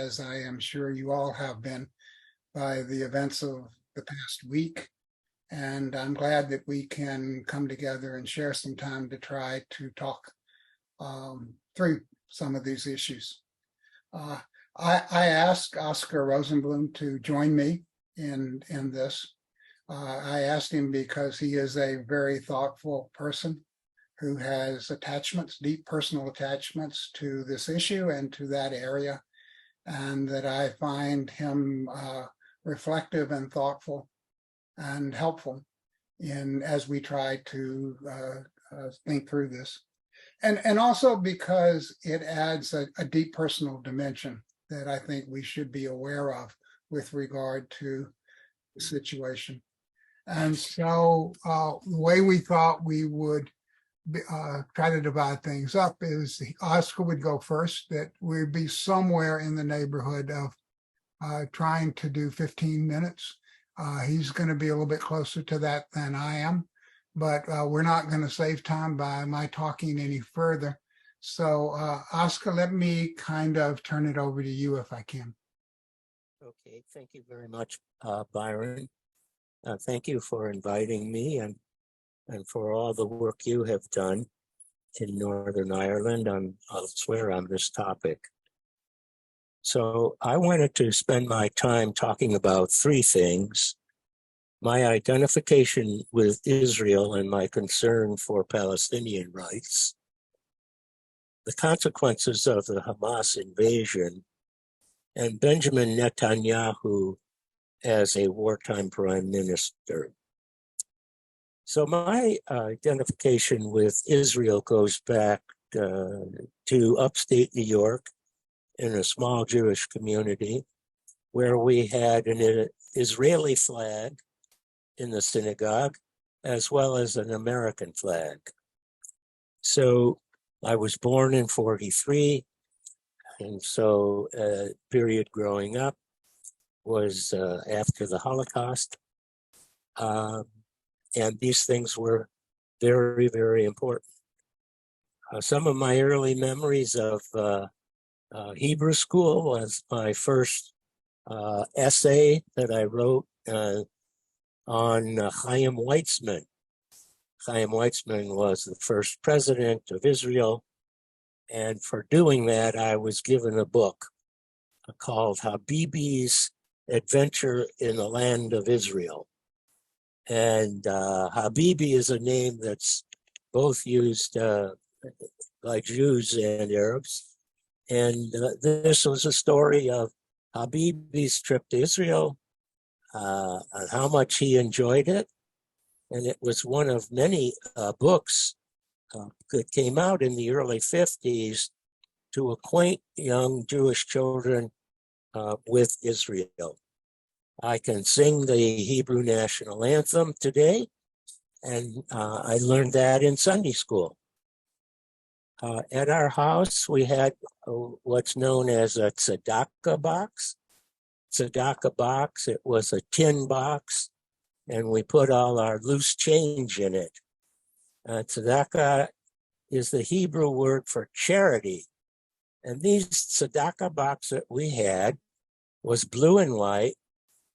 as I am sure you all have been, by the events of the past week. And I'm glad that we can come together and share some time to try to talk through some of these issues. I asked Oscar Rosenbloom to join me in this. I asked him because he is a very thoughtful person who has attachments, deep personal attachments to this issue and to that area, and that I find him reflective and thoughtful and helpful as we try to think through this. And also because it adds a deep personal dimension that I think we should be aware of with regard to the situation. And so the way we thought we would try to divide things up is Oscar would go first, that we'd be somewhere in the neighborhood of trying to do 15 minutes. He's going to be a little bit closer to that than I am, but we're not going to save time by my talking any further. So Oscar, let me kind of turn it over to you if I can. Okay, thank you very much, Byron. Thank you for inviting me and for all the work you have done in Northern Ireland and elsewhere on this topic. So I wanted to spend my time talking about three things: my identification with Israel and my concern for Palestinian rights, the consequences of the Hamas invasion, and Benjamin Netanyahu as a wartime prime minister. So my identification with Israel goes back to upstate New York in a small Jewish community where we had an Israeli flag in the synagogue as well as an American flag. So I was born in 1943, and so period growing up was after the Holocaust. And these things were very, very important. Some of my early memories of Hebrew school was my first essay that I wrote on Chaim Weizmann. Chaim Weizmann was the first president of Israel, and for doing that, I was given a book called Habibi's Adventure in the Land of Israel. And Habibi is a name that's both used by Jews and Arabs. And this was a story of Habibi's trip to Israel, and how much he enjoyed it. And it was one of many books that came out in the early 50s to acquaint young Jewish children with Israel. I can sing the Hebrew national anthem today, and I learned that in Sunday school. At our house, we had what's known as a tzedakah box. Tzedakah box, it was a tin box, and we put all our loose change in it. Tzedakah is the Hebrew word for charity. And these tzedakah box that we had was blue and white,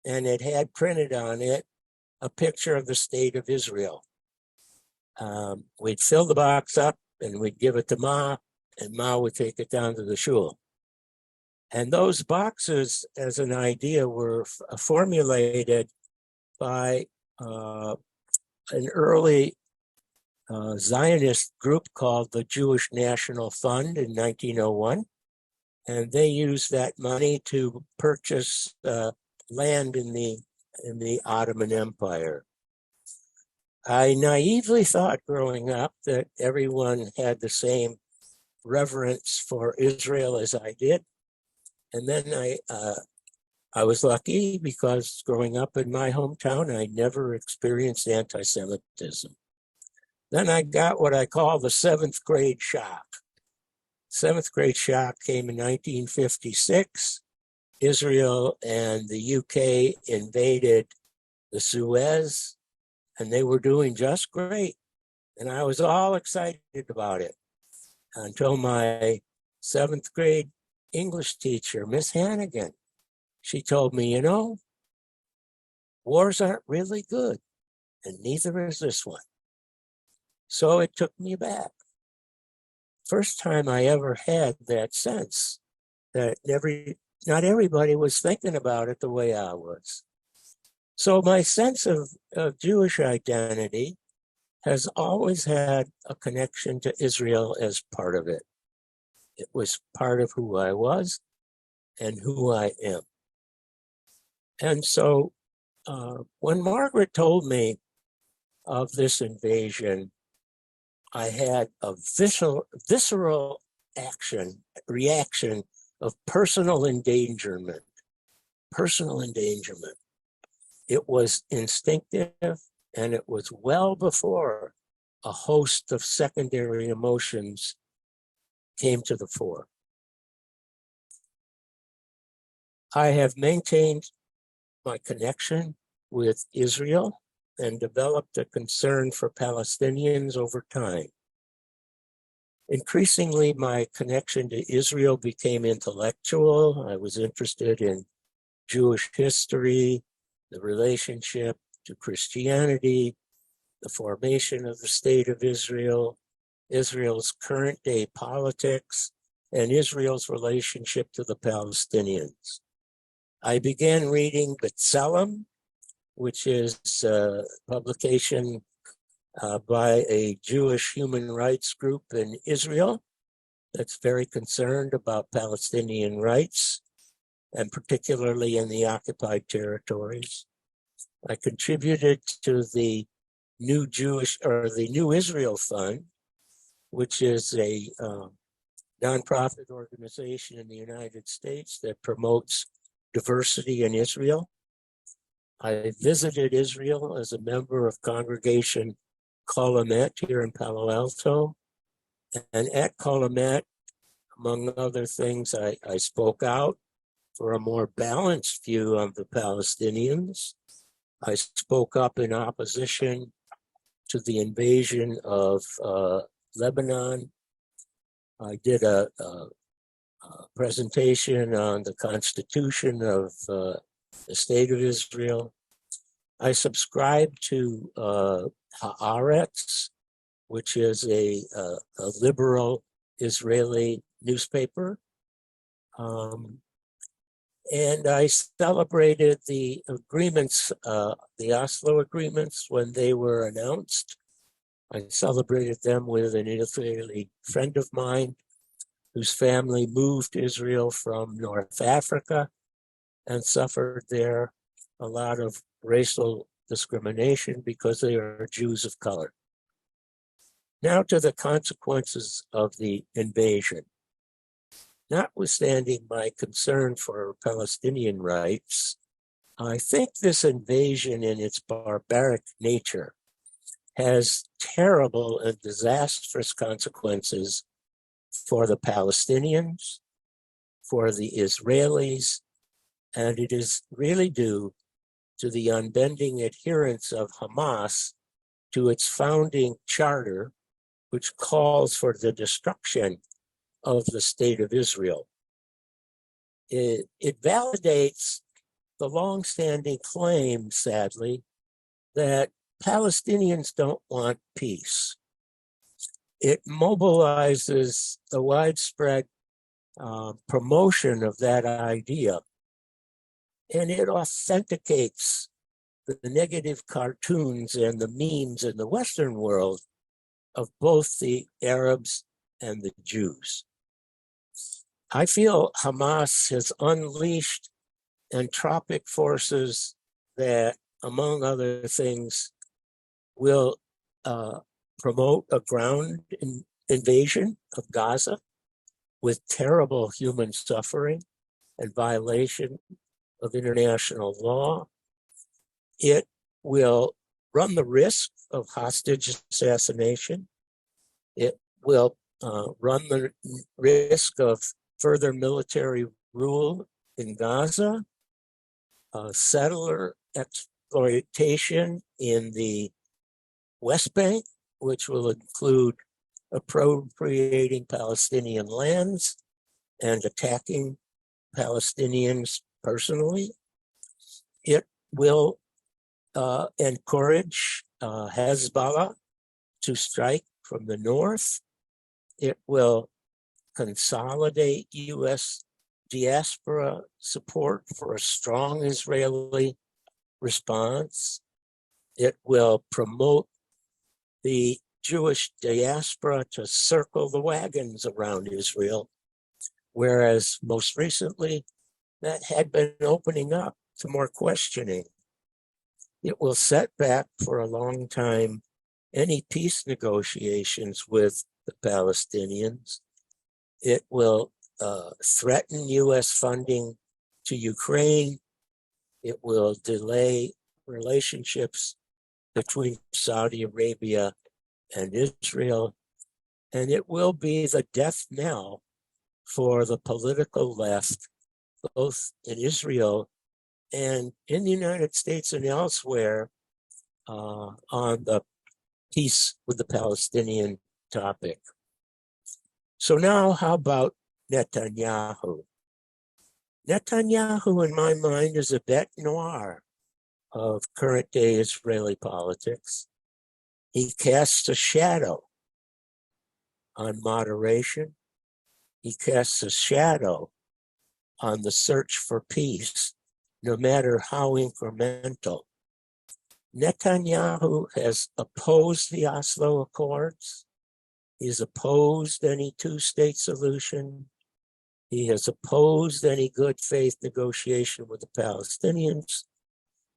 and it had printed on it a picture of the state of Israel. We'd fill the box up and we'd give it to Ma, and Ma would take it down to the shul. And those boxes, as an idea, were formulated by an early Zionist group called the Jewish National Fund in 1901. And they used that money to purchase land in the Ottoman Empire. I naively thought growing up that everyone had the same reverence for Israel as I did. And then I was lucky because growing up in my hometown, I never experienced anti-Semitism. Then I got what I call the seventh grade shock. Seventh grade shock came in 1956. Israel and the UK invaded the Suez, and they were doing just great. And I was all excited about it until my seventh grade English teacher, Miss Hannigan. She told me, you know, wars aren't really good, and neither is this one. So it took me back. First time I ever had that sense that not everybody was thinking about it the way I was. So my sense of Jewish identity has always had a connection to Israel as part of it. It was part of who I was and who I am. And so when Margaret told me of this invasion, I had a visceral reaction of personal endangerment. It was instinctive, and it was well before a host of secondary emotions came to the fore. I have maintained my connection with Israel and developed a concern for Palestinians over time. Increasingly, my connection to Israel became intellectual. I was interested in Jewish history, the relationship to Christianity, the formation of the State of Israel, Israel's current day politics, and Israel's relationship to the Palestinians. I began reading B'Tselem, which is a publication by a Jewish human rights group in Israel that's very concerned about Palestinian rights, and particularly in the occupied territories. I contributed to the New Israel Fund, which is a nonprofit organization in the United States that promotes diversity in Israel. I visited Israel as a member of Congregation Colomet here in Palo Alto. And at Colomet, among other things, I spoke out for a more balanced view of the Palestinians. I spoke up in opposition to the invasion of Lebanon. I did a presentation on the Constitution of the State of Israel. I subscribe to Haaretz, which is a liberal Israeli newspaper. And I celebrated the agreements, the Oslo agreements, when they were announced. I celebrated them with an Israeli friend of mine whose family moved to Israel from North Africa and suffered there a lot of racial discrimination because they are Jews of color. Now to the consequences of the invasion. Notwithstanding my concern for Palestinian rights, I think this invasion in its barbaric nature has terrible and disastrous consequences for the Palestinians, for the Israelis, and it is really due to the unbending adherence of Hamas to its founding charter, which calls for the destruction of the State of Israel. It validates the longstanding claim, sadly, that Palestinians don't want peace. It mobilizes the widespread promotion of that idea, and it authenticates the negative cartoons and the memes in the Western world of both the Arabs and the Jews. I feel Hamas has unleashed entropic forces that, among other things, will promote a ground invasion of Gaza with terrible human suffering and violation of international law. It will run the risk of hostage assassination. It will run the risk of further military rule in Gaza, settler exploitation in the West Bank, which will include appropriating Palestinian lands and attacking Palestinians personally. It will encourage Hezbollah to strike from the north. It will consolidate U.S. diaspora support for a strong Israeli response. It will promote the Jewish diaspora to circle the wagons around Israel, whereas most recently that had been opening up to more questioning. It will set back for a long time any peace negotiations with the Palestinians. It will threaten U.S. funding to Ukraine. It will delay relationships between Saudi Arabia and Israel. And it will be the death knell for the political left, both in Israel and in the United States and elsewhere, on the peace with the Palestinian topic. So now, how about Netanyahu? Netanyahu, in my mind, is a bête noire of current day Israeli politics. He casts a shadow on moderation. He casts a shadow on the search for peace, no matter how incremental. Netanyahu has opposed the Oslo Accords. He's opposed any two-state solution. He has opposed any good faith negotiation with the Palestinians.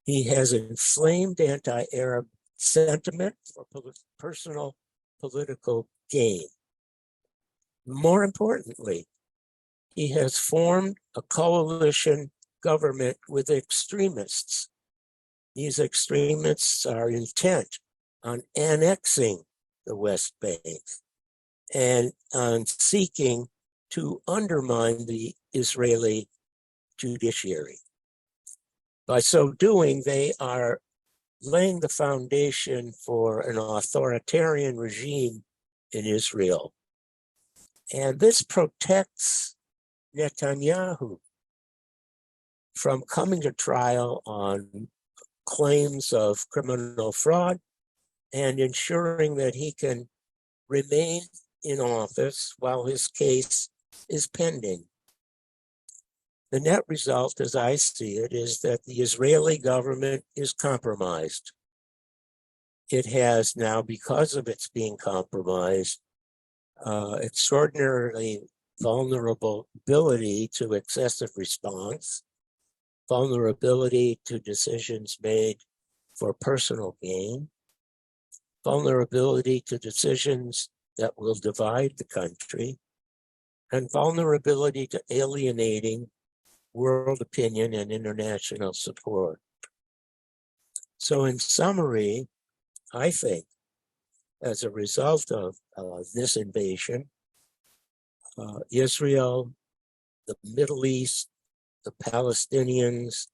He has inflamed anti-Arab sentiment for personal political gain. More importantly, he has formed a coalition government with extremists. These extremists are intent on annexing the West Bank and on seeking to undermine the Israeli judiciary. By so doing, they are laying the foundation for an authoritarian regime in Israel. And this protects Netanyahu from coming to trial on claims of criminal fraud and ensuring that he can remain in office while his case is pending. The net result, as I see it, is that the Israeli government is compromised. It has now, because of its being compromised, extraordinarily vulnerability to excessive response, vulnerability to decisions made for personal gain, vulnerability to decisions that will divide the country, and vulnerability to alienating world opinion and international support. So in summary, I think as a result of this invasion, Israel, the Middle East, the Palestinians,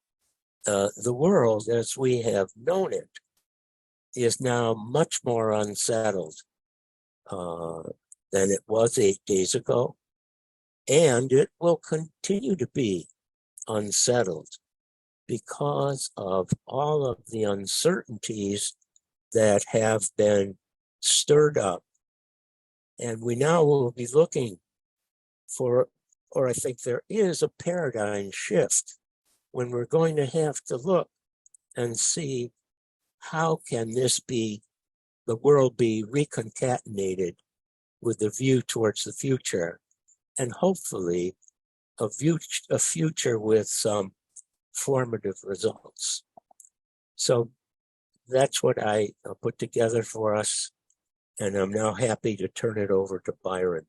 the world as we have known it is now much more unsettled than it was 8 days ago. And it will continue to be unsettled because of all of the uncertainties that have been stirred up. And we now will be looking for, or I think there is a paradigm shift when we're going to have to look and see how can this be, the world be reconcatenated with a view towards the future, and hopefully a future with some formative results. So that's what I put together for us, and I'm now happy to turn it over to Byron.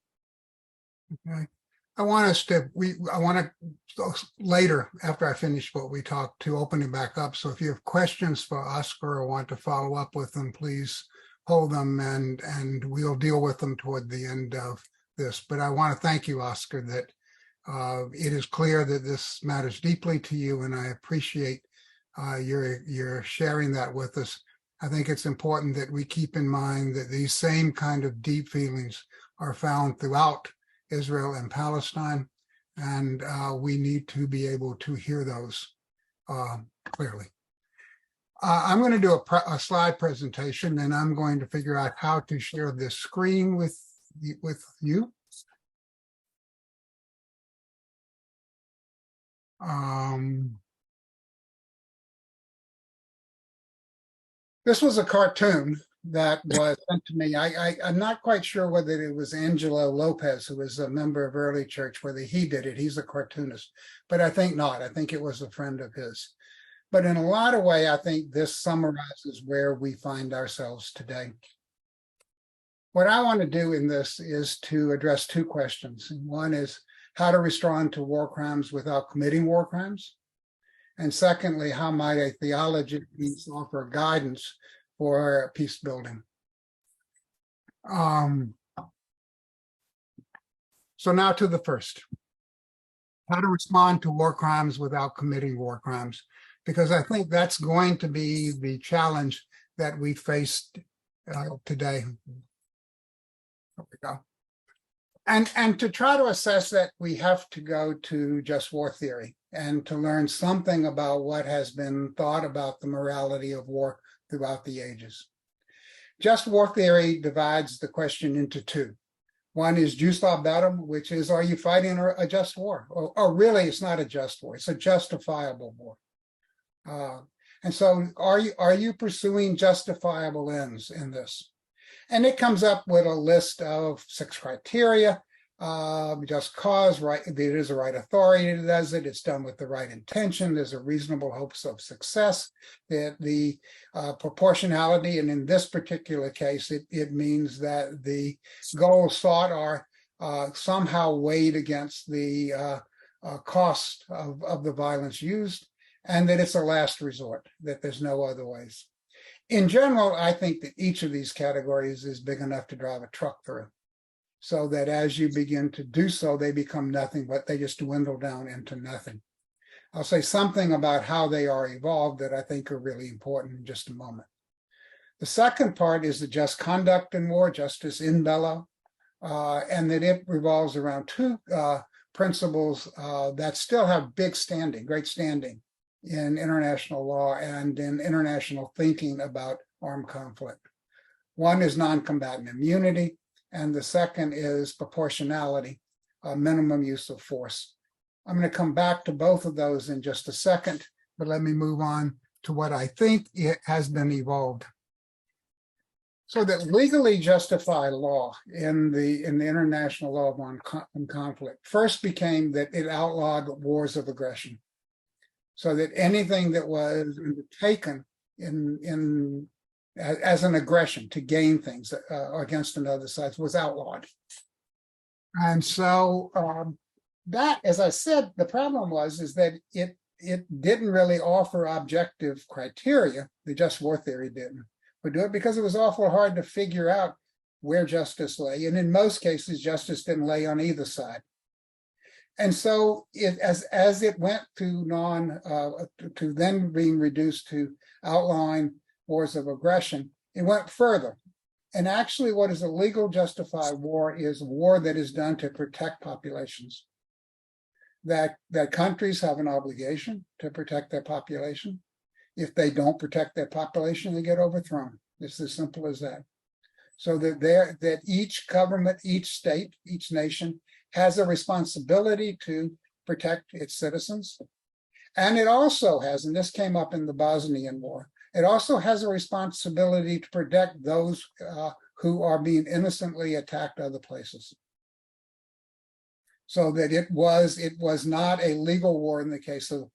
Okay. I want to later, after I finish what we talked, to open it back up. So if you have questions for Oscar or want to follow up with them, please hold them and we'll deal with them toward the end of this. But I want to thank you, Oscar, that it is clear that this matters deeply to you, and I appreciate your sharing that with us. I think it's important that we keep in mind that these same kind of deep feelings are found throughout Israel and Palestine. and we need to be able to hear those clearly. I'm going to do a slide presentation, and I'm going to figure out how to share this screen with you. This was a cartoon that was sent to me. I'm not quite sure whether it was Angelo Lopez, who was a member of early church, whether he did it. He's a cartoonist, but I think not. I think it was a friend of his. But in a lot of ways, I think this summarizes where we find ourselves today. What I want to do in this is to address two questions. One is how to respond to war crimes without committing war crimes. And secondly, how might a theology offer guidance for peace building? So now to the first. How to respond to war crimes without committing war crimes, because I think that's going to be the challenge that we faced today. There we go. And to try to assess that, we have to go to just war theory and to learn something about what has been thought about the morality of war throughout the ages. Just war theory divides the question into two. One is jus ad bellum, which is, are you fighting a just war? Or really, it's not a just war, it's a justifiable war. And so are you pursuing justifiable ends in this? And it comes up with a list of 6 criteria. Just cause, right? It is a right authority that does it. It's done with the right intention. There's a reasonable hopes of success. That the proportionality, and in this particular case, it means that the goals sought are somehow weighed against the cost of the violence used, and that it's a last resort, that there's no other ways. In general, I think that each of these categories is big enough to drive a truck through, so that as you begin to do so, they become nothing, but they just dwindle down into nothing. I'll say something about how they are evolved that I think are really important in just a moment. The second part is the just conduct in war, justus in bello, and that it revolves around 2 principles that still have big standing, great standing in international law and in international thinking about armed conflict. One is non-combatant immunity, and the second is proportionality, minimum use of force. I'm going to come back to both of those in just a second, but let me move on to what I think it has been evolved. So that legally justified law in the international law of armed conflict first became that it outlawed wars of aggression. So that anything that was undertaken as an aggression to gain things against another side was outlawed. And so that, as I said, the problem is that it didn't really offer objective criteria. The just war theory didn't. But do it because it was awful hard to figure out where justice lay. And in most cases, justice didn't lay on either side. And so as it went to to then being reduced to outlawing wars of aggression, it went further. And actually what is a legal justified war is war that is done to protect populations. That countries have an obligation to protect their population. If they don't protect their population, they get overthrown. It's as simple as that. So that each government, each state, each nation has a responsibility to protect its citizens. And it also has, and this came up in the Bosnian War, it also has a responsibility to protect those who are being innocently attacked other places. So that it was not a legal war in the case of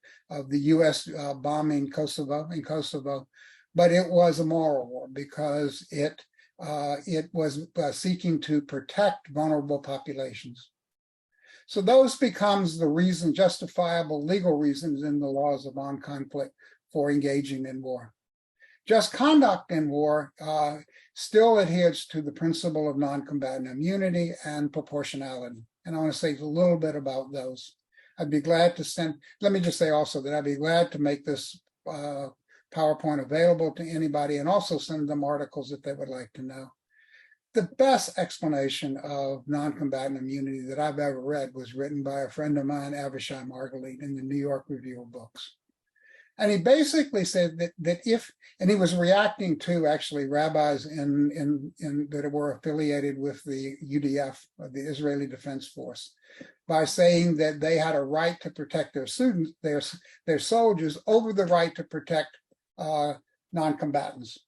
the US bombing in Kosovo, but it was a moral war because it was seeking to protect vulnerable populations. So those becomes the reason, justifiable legal reasons in the laws of armed conflict for engaging in war. Just conduct in war still adheres to the principle of non-combatant immunity and proportionality. And I want to say a little bit about those. I'd be glad to let me just say also that I'd be glad to make this PowerPoint available to anybody and also send them articles if they would like to know. The best explanation of non-combatant immunity that I've ever read was written by a friend of mine, Avishai Margalit, in the New York Review of Books. And he basically said that if, and he was reacting to actually rabbis in that were affiliated with the UDF, the Israeli Defense Force, by saying that they had a right to protect their students, their soldiers, over the right to protect non-combatants.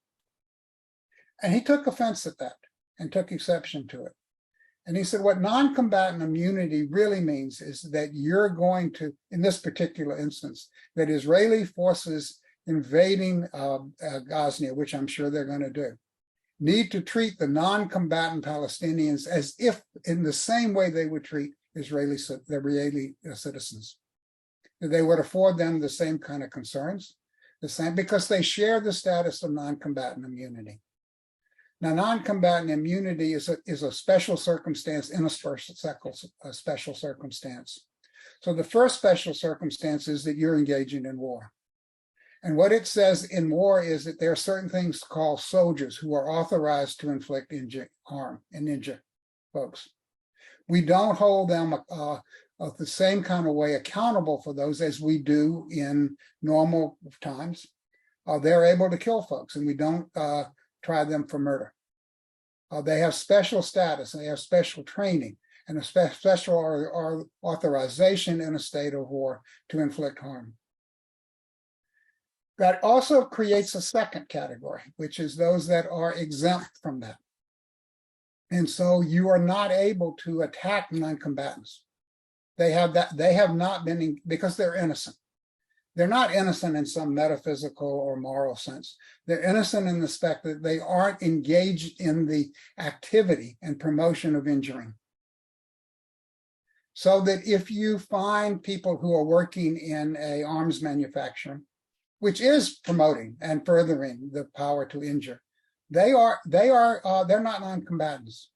And he took offense at that and took exception to it. And he said, what non-combatant immunity really means is that you're going to, in this particular instance, that Israeli forces invading Gaza, which I'm sure they're going to do, need to treat the non-combatant Palestinians as if in the same way they would treat Israeli citizens. That they would afford them the same kind of concerns, the same, because they share the status of non-combatant immunity. Now, non-combatant immunity is a special circumstance in a special circumstance. So the first special circumstance is that you're engaging in war. And what it says in war is that there are certain things called soldiers who are authorized to inflict harm and injure folks. We don't hold them the same kind of way accountable for those as we do in normal times. They're able to kill folks, and we don't try them for murder. They have special status, and they have special training, and a special authorization in a state of war to inflict harm. That also creates a second category, which is those that are exempt from that. And so you are not able to attack non-combatants. They have not been, because they're innocent. They're not innocent in some metaphysical or moral sense. They're innocent in the fact that they aren't engaged in the activity and promotion of injuring. So that if you find people who are working in a arms manufacturing, which is promoting and furthering the power to injure, they're not non-combatants.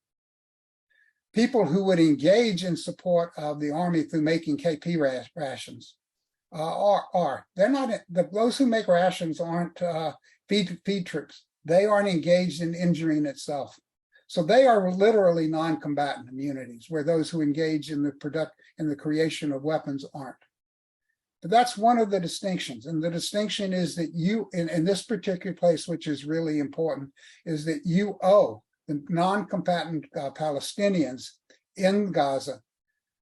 People who would engage in support of the army through making KP rations they're not, those who make rations aren't feed troops. They aren't engaged in injuring itself. So they are literally non-combatant immunities, where those who engage in the creation of weapons aren't. But that's one of the distinctions. And the distinction is that you, in this particular place, which is really important, is that you owe the non-combatant Palestinians in Gaza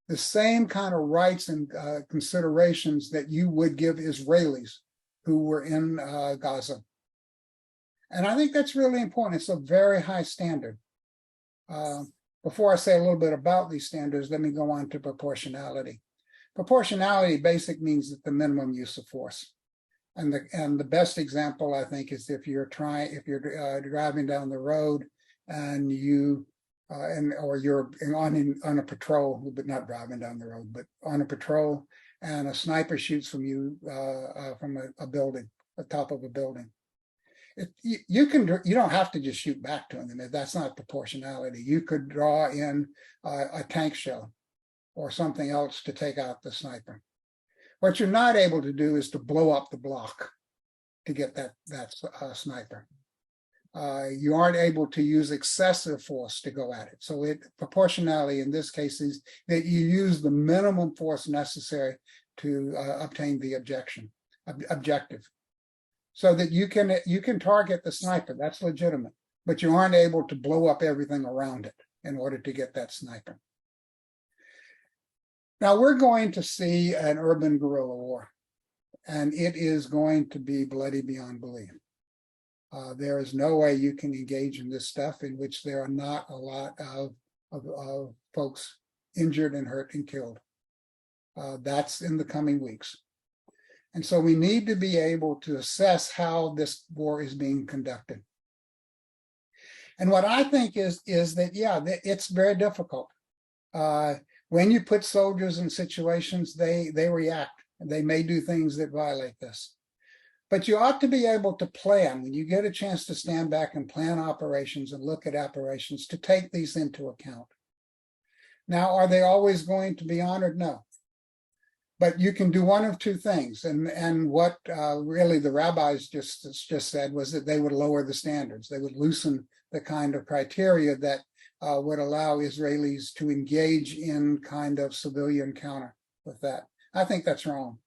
the same kind of rights and considerations that you would give Israelis who were in Gaza. And I think that's really important. It's a very high standard. Before I say a little bit about these standards, let me go on to proportionality. Proportionality basic means that the minimum use of force. And the best example, I think, is if you're driving down the road and or you're on a patrol, but not driving down the road, but on a patrol, and a sniper shoots from you from a building, the top of a building. You don't have to just shoot back to them. That's not proportionality. You could draw in a tank shell or something else to take out the sniper. What you're not able to do is to blow up the block to get that sniper. You aren't able to use excessive force to go at it. So proportionality in this case is that you use the minimum force necessary to obtain the objective. So that you can target the sniper, that's legitimate, but you aren't able to blow up everything around it in order to get that sniper. Now we're going to see an urban guerrilla war, and it is going to be bloody beyond belief. There is no way you can engage in this stuff in which there are not a lot of folks injured and hurt and killed. That's in the coming weeks. And so we need to be able to assess how this war is being conducted. And what I think is that, yeah, it's very difficult. When you put soldiers in situations, they react. They may do things that violate this. But you ought to be able to plan, when you get a chance to stand back and plan operations and look at operations, to take these into account. Now, are they always going to be honored? No. But you can do one of two things. And what really the rabbis just said was that they would lower the standards. They would loosen the kind of criteria that would allow Israelis to engage in kind of civilian counter with that. I think that's wrong.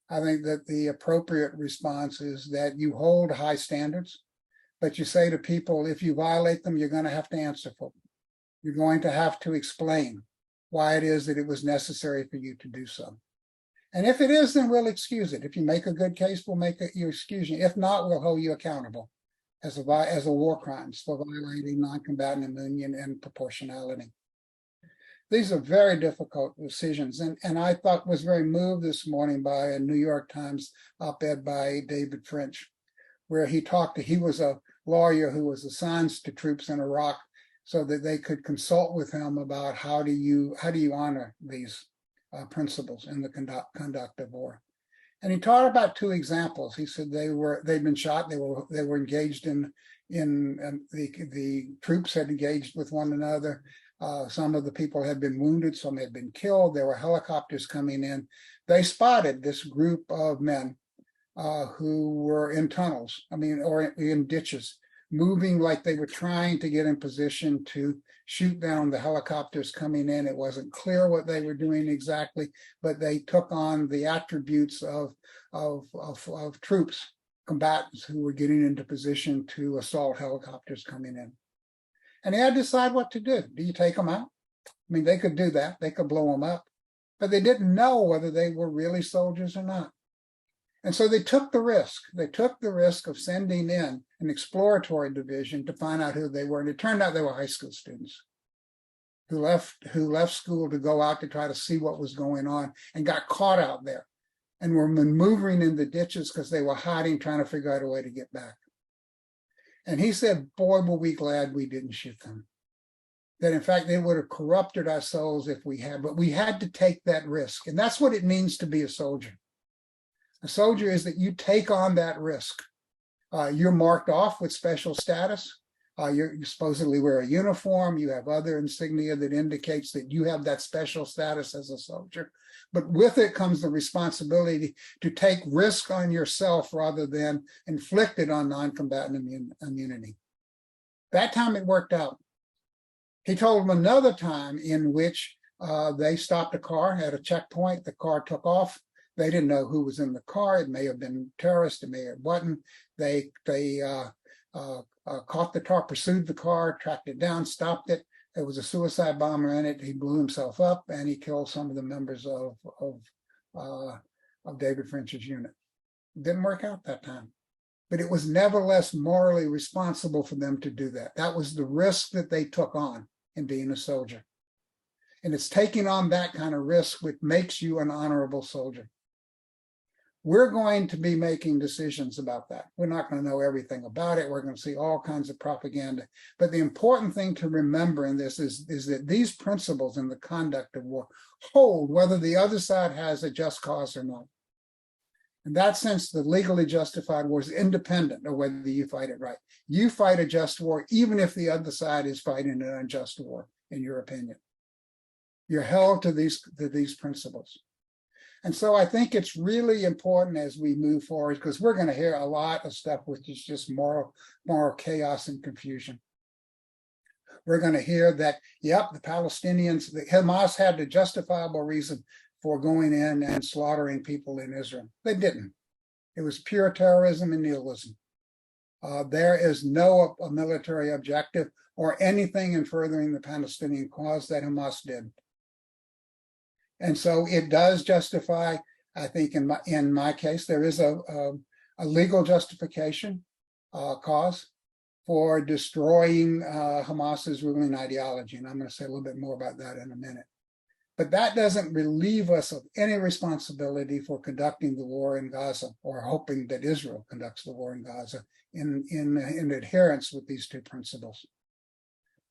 I think that the appropriate response is that you hold high standards, but you say to people, if you violate them, you're going to have to answer for them. You're going to have to explain why it is that it was necessary for you to do so. And if it is, then we'll excuse it. If you make a good case, we'll make you excuse you. If not, we'll hold you accountable as a war crimes for violating non-combatant immunity and proportionality. These are very difficult decisions. And I thought was very moved this morning by a New York Times op-ed by David French, where he was a lawyer who was assigned to troops in Iraq so that they could consult with him about how do you honor these principles in the conduct of war. And he talked about two examples. He said they'd been shot. They were engaged in the troops had engaged with one another. Some of the people had been wounded. Some had been killed. There were helicopters coming in. They spotted this group of men who were in tunnels. Or in ditches, moving like they were trying to get in position to shoot down the helicopters coming in. It wasn't clear what they were doing exactly, but they took on the attributes of troops, combatants who were getting into position to assault helicopters coming in. And he had to decide what to do. Do you take them out? They could do that. They could blow them up, but they didn't know whether they were really soldiers or not. And so they took the risk. They took the risk of sending in an exploratory division to find out who they were. And it turned out they were high school students who left school to go out to try to see what was going on and got caught out there and were maneuvering in the ditches because they were hiding, trying to figure out a way to get back. And he said, boy, were we glad we didn't shoot them. That in fact, they would have corrupted our souls if we had, but we had to take that risk. And that's what it means to be a soldier. A soldier is that you take on that risk. You're marked off with special status. You supposedly wear a uniform. You have other insignia that indicates that you have that special status as a soldier. But with it comes the responsibility to take risk on yourself rather than inflict it on non-combatant immunity. That time it worked out. He told him another time in which they stopped a car at a checkpoint. The car took off. They didn't know who was in the car. It may have been terrorists. It may have wasn't. They caught the car, pursued the car, tracked it down, stopped it. There was a suicide bomber in it. He blew himself up, and he killed some of the members of David French's unit. It didn't work out that time, but it was nevertheless morally responsible for them to do that. That was the risk that they took on in being a soldier. And it's taking on that kind of risk which makes you an honorable soldier. We're going to be making decisions about that. We're not going to know everything about it. We're going to see all kinds of propaganda. But the important thing to remember in this is that these principles in the conduct of war hold whether the other side has a just cause or not. In that sense, the legally justified war is independent of whether you fight it right. You fight a just war, even if the other side is fighting an unjust war, in your opinion. You're held to these principles. And so I think it's really important as we move forward, because we're going to hear a lot of stuff which is just moral chaos and confusion. We're going to hear that, yep, the Palestinians, the Hamas had a justifiable reason for going in and slaughtering people in Israel. They didn't. It was pure terrorism and nihilism. There is no military objective or anything in furthering the Palestinian cause that Hamas did. And so it does justify, I think in my case, there is a legal justification cause for destroying Hamas's ruling ideology. And I'm going to say a little bit more about that in a minute. But that doesn't relieve us of any responsibility for conducting the war in Gaza, or hoping that Israel conducts the war in Gaza in adherence with these two principles.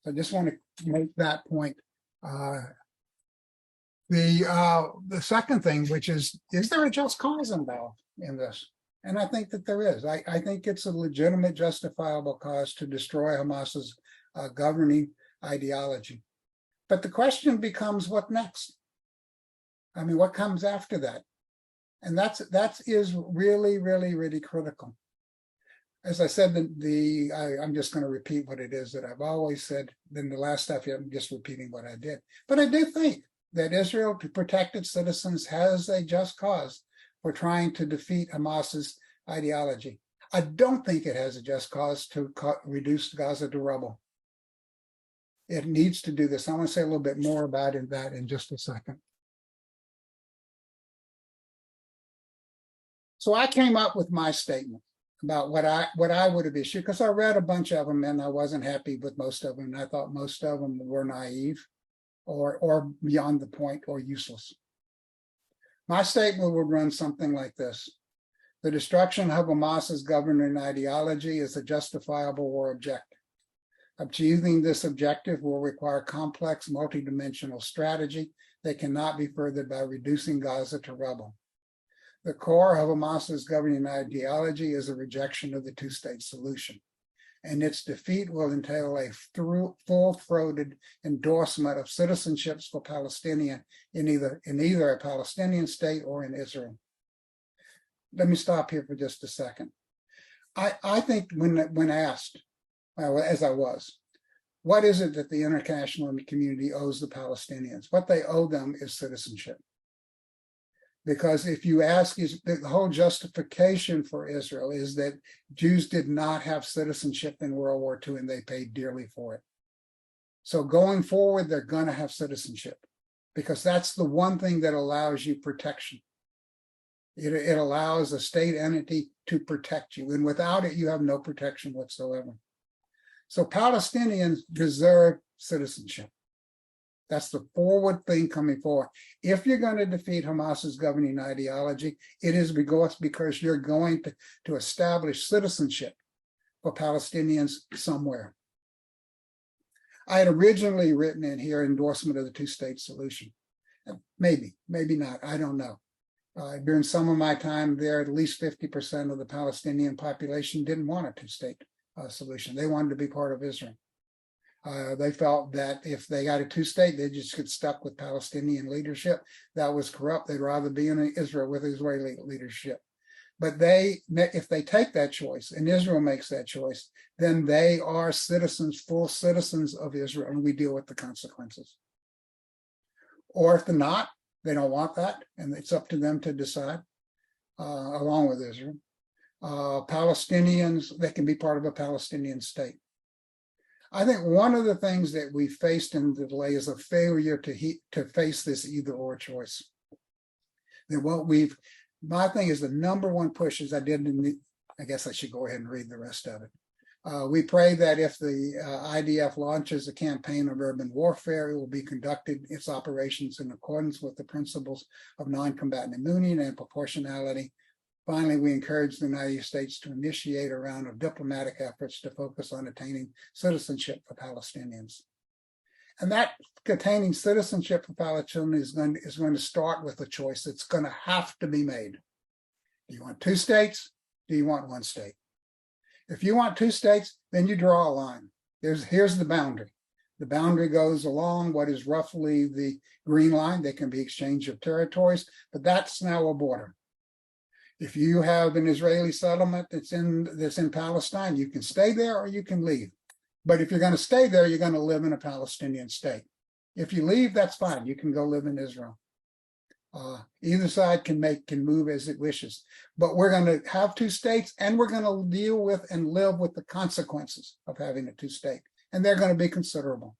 So I just want to make that point. The second thing, which is there a just cause involved in this? And I think that there is. I think it's a legitimate, justifiable cause to destroy Hamas's governing ideology. But the question becomes, what next? I mean, what comes after that? And that is really, really, really critical. as I said, I'm just going to repeat what it is that I've always said. Then the last stuff, I'm just repeating what I did. But I do think that Israel, to protect its citizens, has a just cause for trying to defeat Hamas's ideology. I don't think it has a just cause to reduce Gaza to rubble. It needs to do this. I want to say a little bit more about that in just a second. So I came up with my statement about what I would have issued, because I read a bunch of them and I wasn't happy with most of them. And I thought most of them were naive or beyond the point or useless. My statement would run something like this. The destruction of Hamas's governing ideology is a justifiable war objective. Achieving this objective will require complex, multidimensional strategy that cannot be furthered by reducing Gaza to rubble. The core of Hamas's governing ideology is a rejection of the two-state solution, and its defeat will entail a full-throated endorsement of citizenships for Palestinian in either a Palestinian state or in Israel. Let me stop here for just a second. I think when asked, as I was, what is it that the international community owes the Palestinians? What they owe them is citizenship. Because if you ask, the whole justification for Israel is that Jews did not have citizenship in World War II and they paid dearly for it. So going forward, they're going to have citizenship because that's the one thing that allows you protection. It allows a state entity to protect you, and without it, you have no protection whatsoever. So Palestinians deserve citizenship. That's the forward thing coming forward. If you're going to defeat Hamas's governing ideology, it is because you're going to establish citizenship for Palestinians somewhere. I had originally written in here endorsement of the two-state solution. Maybe not, I don't know. During some of my time there, at least 50% of the Palestinian population didn't want a two-state solution. They wanted to be part of Israel. They felt that if they got a two-state, they just get stuck with Palestinian leadership. That was corrupt. They'd rather be in Israel with Israeli leadership. But if they take that choice and Israel makes that choice, then they are citizens, full citizens of Israel, and we deal with the consequences. Or if they're not, they don't want that, and it's up to them to decide, along with Israel. Palestinians, they can be part of a Palestinian state. I think one of the things that we faced in the delay is a failure to face this either or choice. My thing is the number one push is I guess I should go ahead and read the rest of it. We pray that if the IDF launches a campaign of urban warfare, it will be conducted its operations in accordance with the principles of non-combatant immunity and proportionality. Finally, we encourage the United States to initiate a round of diplomatic efforts to focus on attaining citizenship for Palestinians. And that attaining citizenship for Palestinians is going to start with a choice that's going to have to be made. Do you want two states? Do you want one state? If you want two states, then you draw a line. Here's the boundary. The boundary goes along what is roughly the green line. There can be exchange of territories, but that's now a border. If you have an Israeli settlement that's in Palestine, you can stay there or you can leave. But if you're going to stay there, you're going to live in a Palestinian state. If you leave, that's fine. You can go live in Israel. Either side can move as it wishes. But we're going to have two states, and we're going to deal with and live with the consequences of having a two-state. And they're going to be considerable.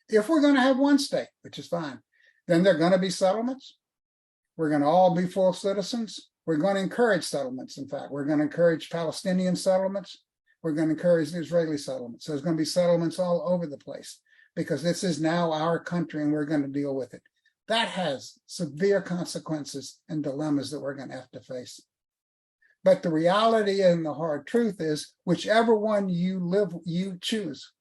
If we're going to have one state, which is fine, then there are going to be settlements. We're going to all be full citizens. We're going to encourage settlements, in fact. We're going to encourage Palestinian settlements. We're going to encourage Israeli settlements. There's going to be settlements all over the place because this is now our country and we're going to deal with it. That has severe consequences and dilemmas that we're going to have to face. But the reality and the hard truth is, whichever one you choose,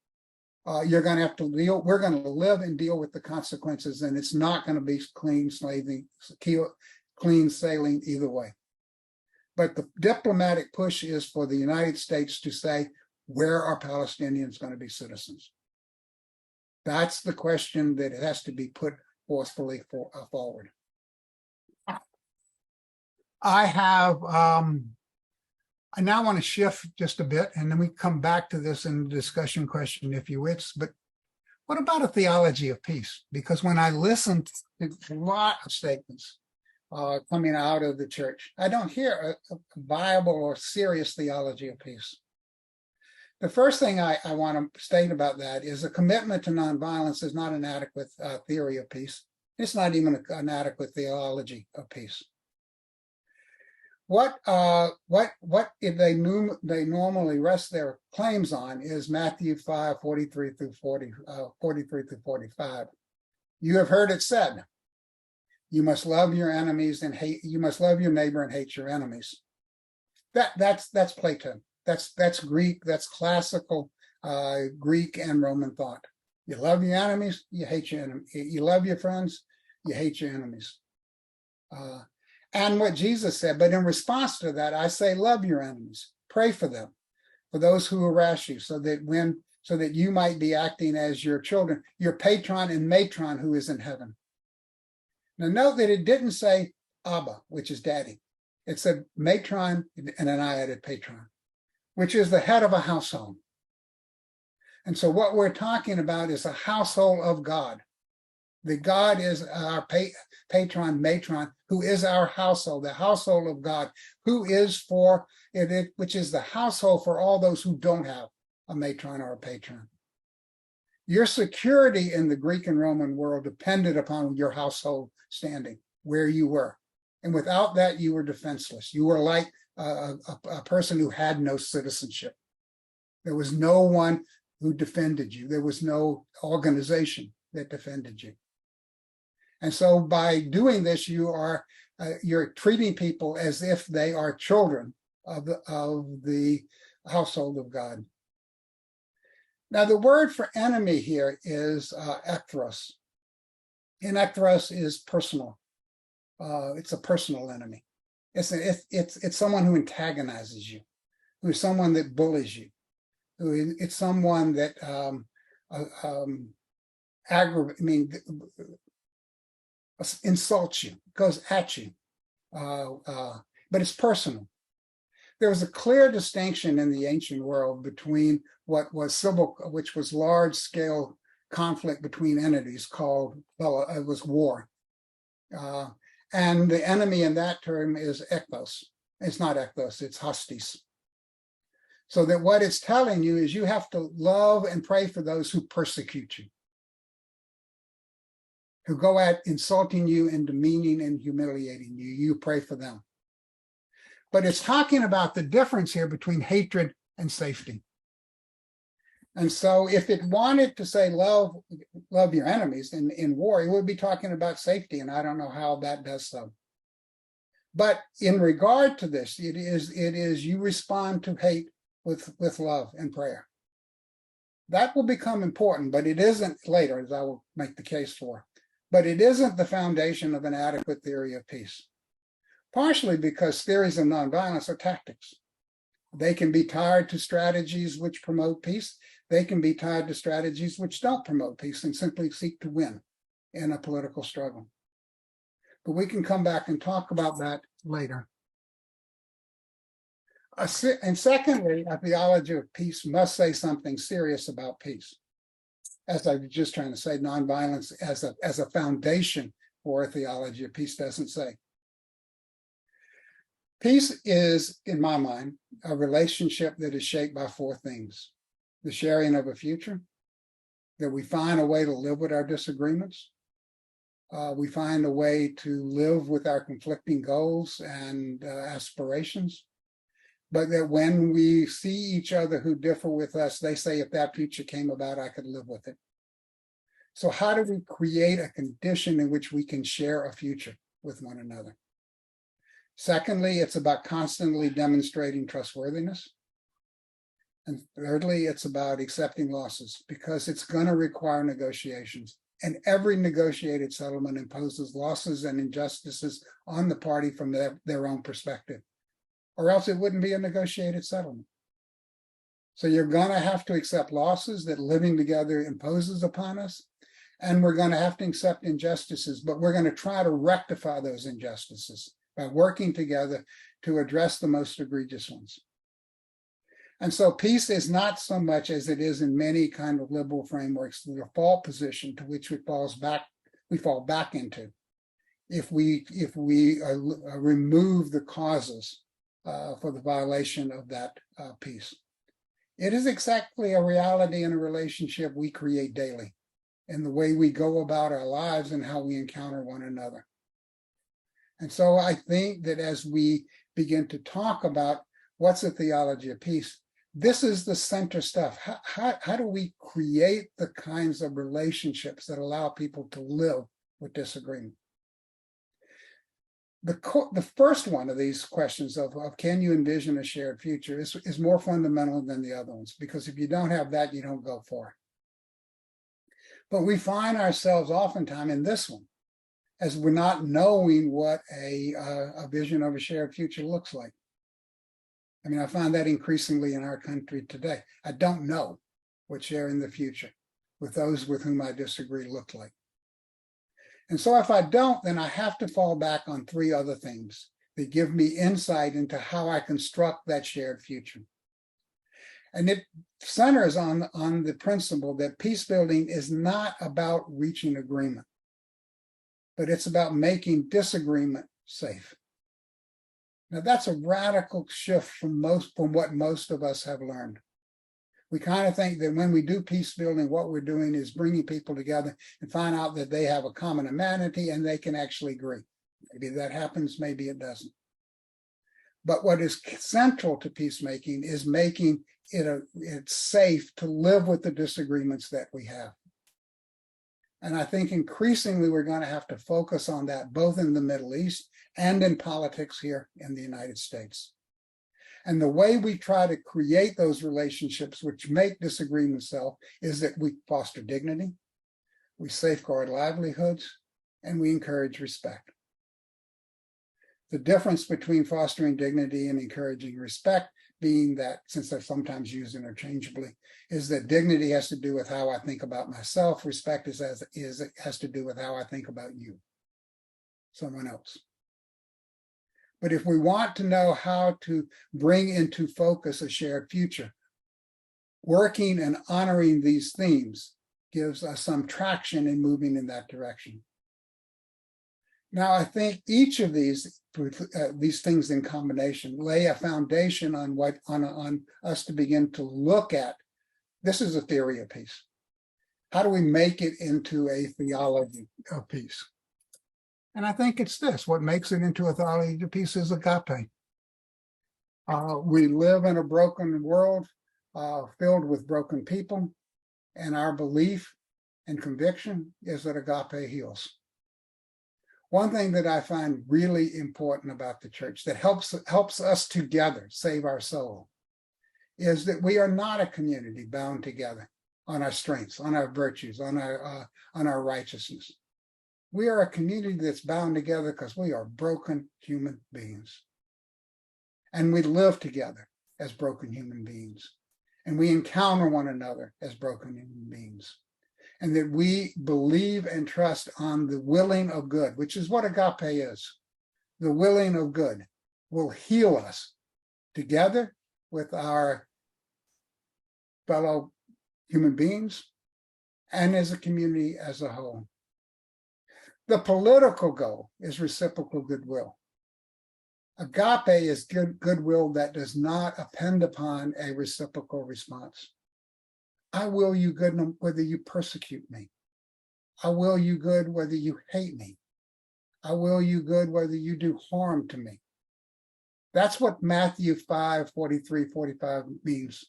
you're going to have to deal. We're going to live and deal with the consequences, and it's not going to be clean sailing either way. But the diplomatic push is for the United States to say, where are Palestinians going to be citizens? That's the question that has to be put forcefully forward. I have I now want to shift just a bit, and then we come back to this in the discussion question, if you wish. But what about a theology of peace? Because when I listen to a lot of statements coming out of the church, I don't hear a viable or serious theology of peace. The first thing I want to state about that is a commitment to nonviolence is not an adequate theory of peace. It's not even an adequate theology of peace. What if they normally rest their claims on is Matthew 5, 43 through 45. You have heard it said, you must love your enemies and you must love your neighbor and hate your enemies. That's Plato. That's Greek, that's classical Greek and Roman thought. You love your enemies, you hate your enemies. You love your friends, you hate your enemies. And what Jesus said, but in response to that, I say, love your enemies, pray for them, for those who harass you, so that you might be acting as your children, your patron and matron who is in heaven. Now note that it didn't say Abba, which is daddy. It said matron, and then I added patron, which is the head of a household. And so what we're talking about is a household of God. The God is our patron, matron, who is our household, the household of God, who is for it, which is the household for all those who don't have a matron or a patron. Your security in the Greek and Roman world depended upon your household standing, where you were. And without that, you were defenseless. You were like a person who had no citizenship. There was no one who defended you. There was no organization that defended you. And so by doing this, you're treating people as if they are children of the household of God. Now, the word for enemy here is ecthros. And ecthros is personal. It's a personal enemy. It's someone who antagonizes you, who is someone that bullies you, it's someone that insults you, goes at you, but it's personal. There was a clear distinction in the ancient world between what was civil, which was large-scale conflict between entities called, it was war. And the enemy in that term is ekthos. It's not ekthos, it's hostis. So that what it's telling you is you have to love and pray for those who persecute you, who go at insulting you and demeaning and humiliating you. You pray for them. But it's talking about the difference here between hatred and safety. And so if it wanted to say love your enemies in war, it would be talking about safety, and I don't know how that does so. But in regard to this, it is you respond to hate with love and prayer. That will become important, but it isn't later, as I will make the case for. But it isn't the foundation of an adequate theory of peace. Partially because theories of nonviolence are tactics. They can be tied to strategies which promote peace. They can be tied to strategies which don't promote peace and simply seek to win in a political struggle. But we can come back and talk about that later. And secondly, a theology of peace must say something serious about peace. As I was just trying to say, nonviolence as a foundation for a theology of peace doesn't say. Peace is, in my mind, a relationship that is shaped by four things: the sharing of a future, that we find a way to live with our disagreements, we find a way to live with our conflicting goals and aspirations, but that when we see each other who differ with us, they say, if that future came about, I could live with it. So how do we create a condition in which we can share a future with one another? Secondly, it's about constantly demonstrating trustworthiness. And thirdly, it's about accepting losses, because it's going to require negotiations. And every negotiated settlement imposes losses and injustices on the party from their own perspective, or else it wouldn't be a negotiated settlement. So you're going to have to accept losses that living together imposes upon us, and we're going to have to accept injustices, but we're going to try to rectify those injustices by working together to address the most egregious ones. And so peace is not so much as it is in many kind of liberal frameworks, the default position to which we fall back into if we remove the causes for the violation of that peace. It is exactly a reality in a relationship we create daily in the way we go about our lives and how we encounter one another. And so I think that as we begin to talk about what's the theology of peace, this is the center stuff. How do we create the kinds of relationships that allow people to live with disagreement? The first one of these questions of can you envision a shared future is more fundamental than the other ones, because if you don't have that, you don't go far. But we find ourselves oftentimes in this one, as we're not knowing what a vision of a shared future looks like. I mean, I find that increasingly in our country today. I don't know what sharing the future with those with whom I disagree look like. And so if I don't, then I have to fall back on three other things that give me insight into how I construct that shared future. And it centers on the principle that peace building is not about reaching agreement, but it's about making disagreement safe. Now that's a radical shift from what most of us have learned. We kind of think that when we do peace building, what we're doing is bringing people together and find out that they have a common humanity and they can actually agree. Maybe that happens, maybe it doesn't. But what is central to peacemaking is making it's safe to live with the disagreements that we have. And I think increasingly we're going to have to focus on that both in the Middle East and in politics here in the United States. And the way we try to create those relationships which make disagreement so is that we foster dignity, we safeguard livelihoods, and we encourage respect. The difference between fostering dignity and encouraging respect being that, since they're sometimes used interchangeably, is that dignity has to do with how I think about myself. Respect has to do with how I think about you, someone else. But if we want to know how to bring into focus a shared future, working and honoring these themes gives us some traction in moving in that direction. Now, I think each of these things in combination lay a foundation on us to begin to look at. This is a theory of peace. How do we make it into a theology of peace? And I think it's this. What makes it into a theology of peace is agape. We live in a broken world filled with broken people, and our belief and conviction is that agape heals. One thing that I find really important about the church that helps us together save our soul is that we are not a community bound together on our strengths, on our virtues, on our righteousness. We are a community that's bound together because we are broken human beings. And we live together as broken human beings. And we encounter one another as broken human beings. And that we believe and trust on the willing of good, which is what agape is. The willing of good will heal us together with our fellow human beings and as a community as a whole. The political goal is reciprocal goodwill. Agape is goodwill that does not depend upon a reciprocal response. I will you good whether you persecute me. I will you good whether you hate me. I will you good whether you do harm to me. That's what Matthew 5:43-45 means.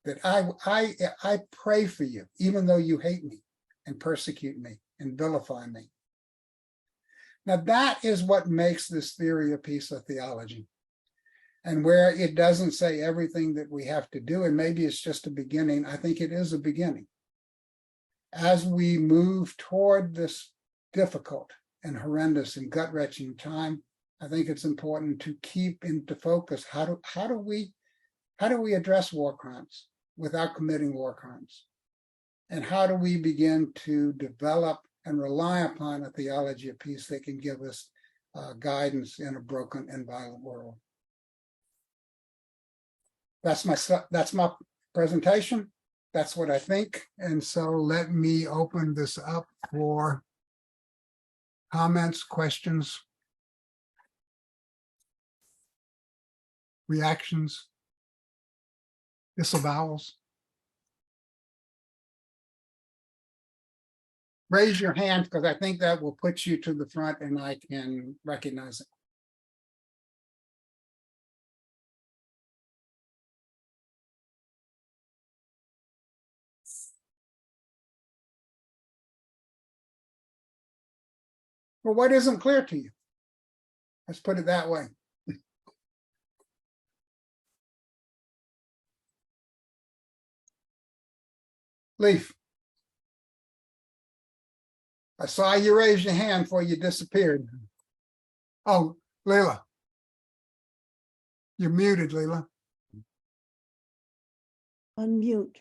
That I pray for you, even though you hate me and persecute me and vilify me. Now that is what makes this theory of peace a theology. And where it doesn't say everything that we have to do, and maybe it's just a beginning, I think it is a beginning. As we move toward this difficult and horrendous and gut-wrenching time, I think it's important to keep into focus how do we address war crimes without committing war crimes? And how do we begin to develop and rely upon a theology of peace that can give us guidance in a broken and violent world? that's my presentation. That's what I think. And so let me open this up for comments, questions, reactions, disavowals. Raise your hand because I think that will put you to the front and I can recognize it. Well, what isn't clear to you? Let's put it that way. Leaf. I saw you raise your hand before you disappeared. Oh, Leila. You're muted, Leila. Unmute.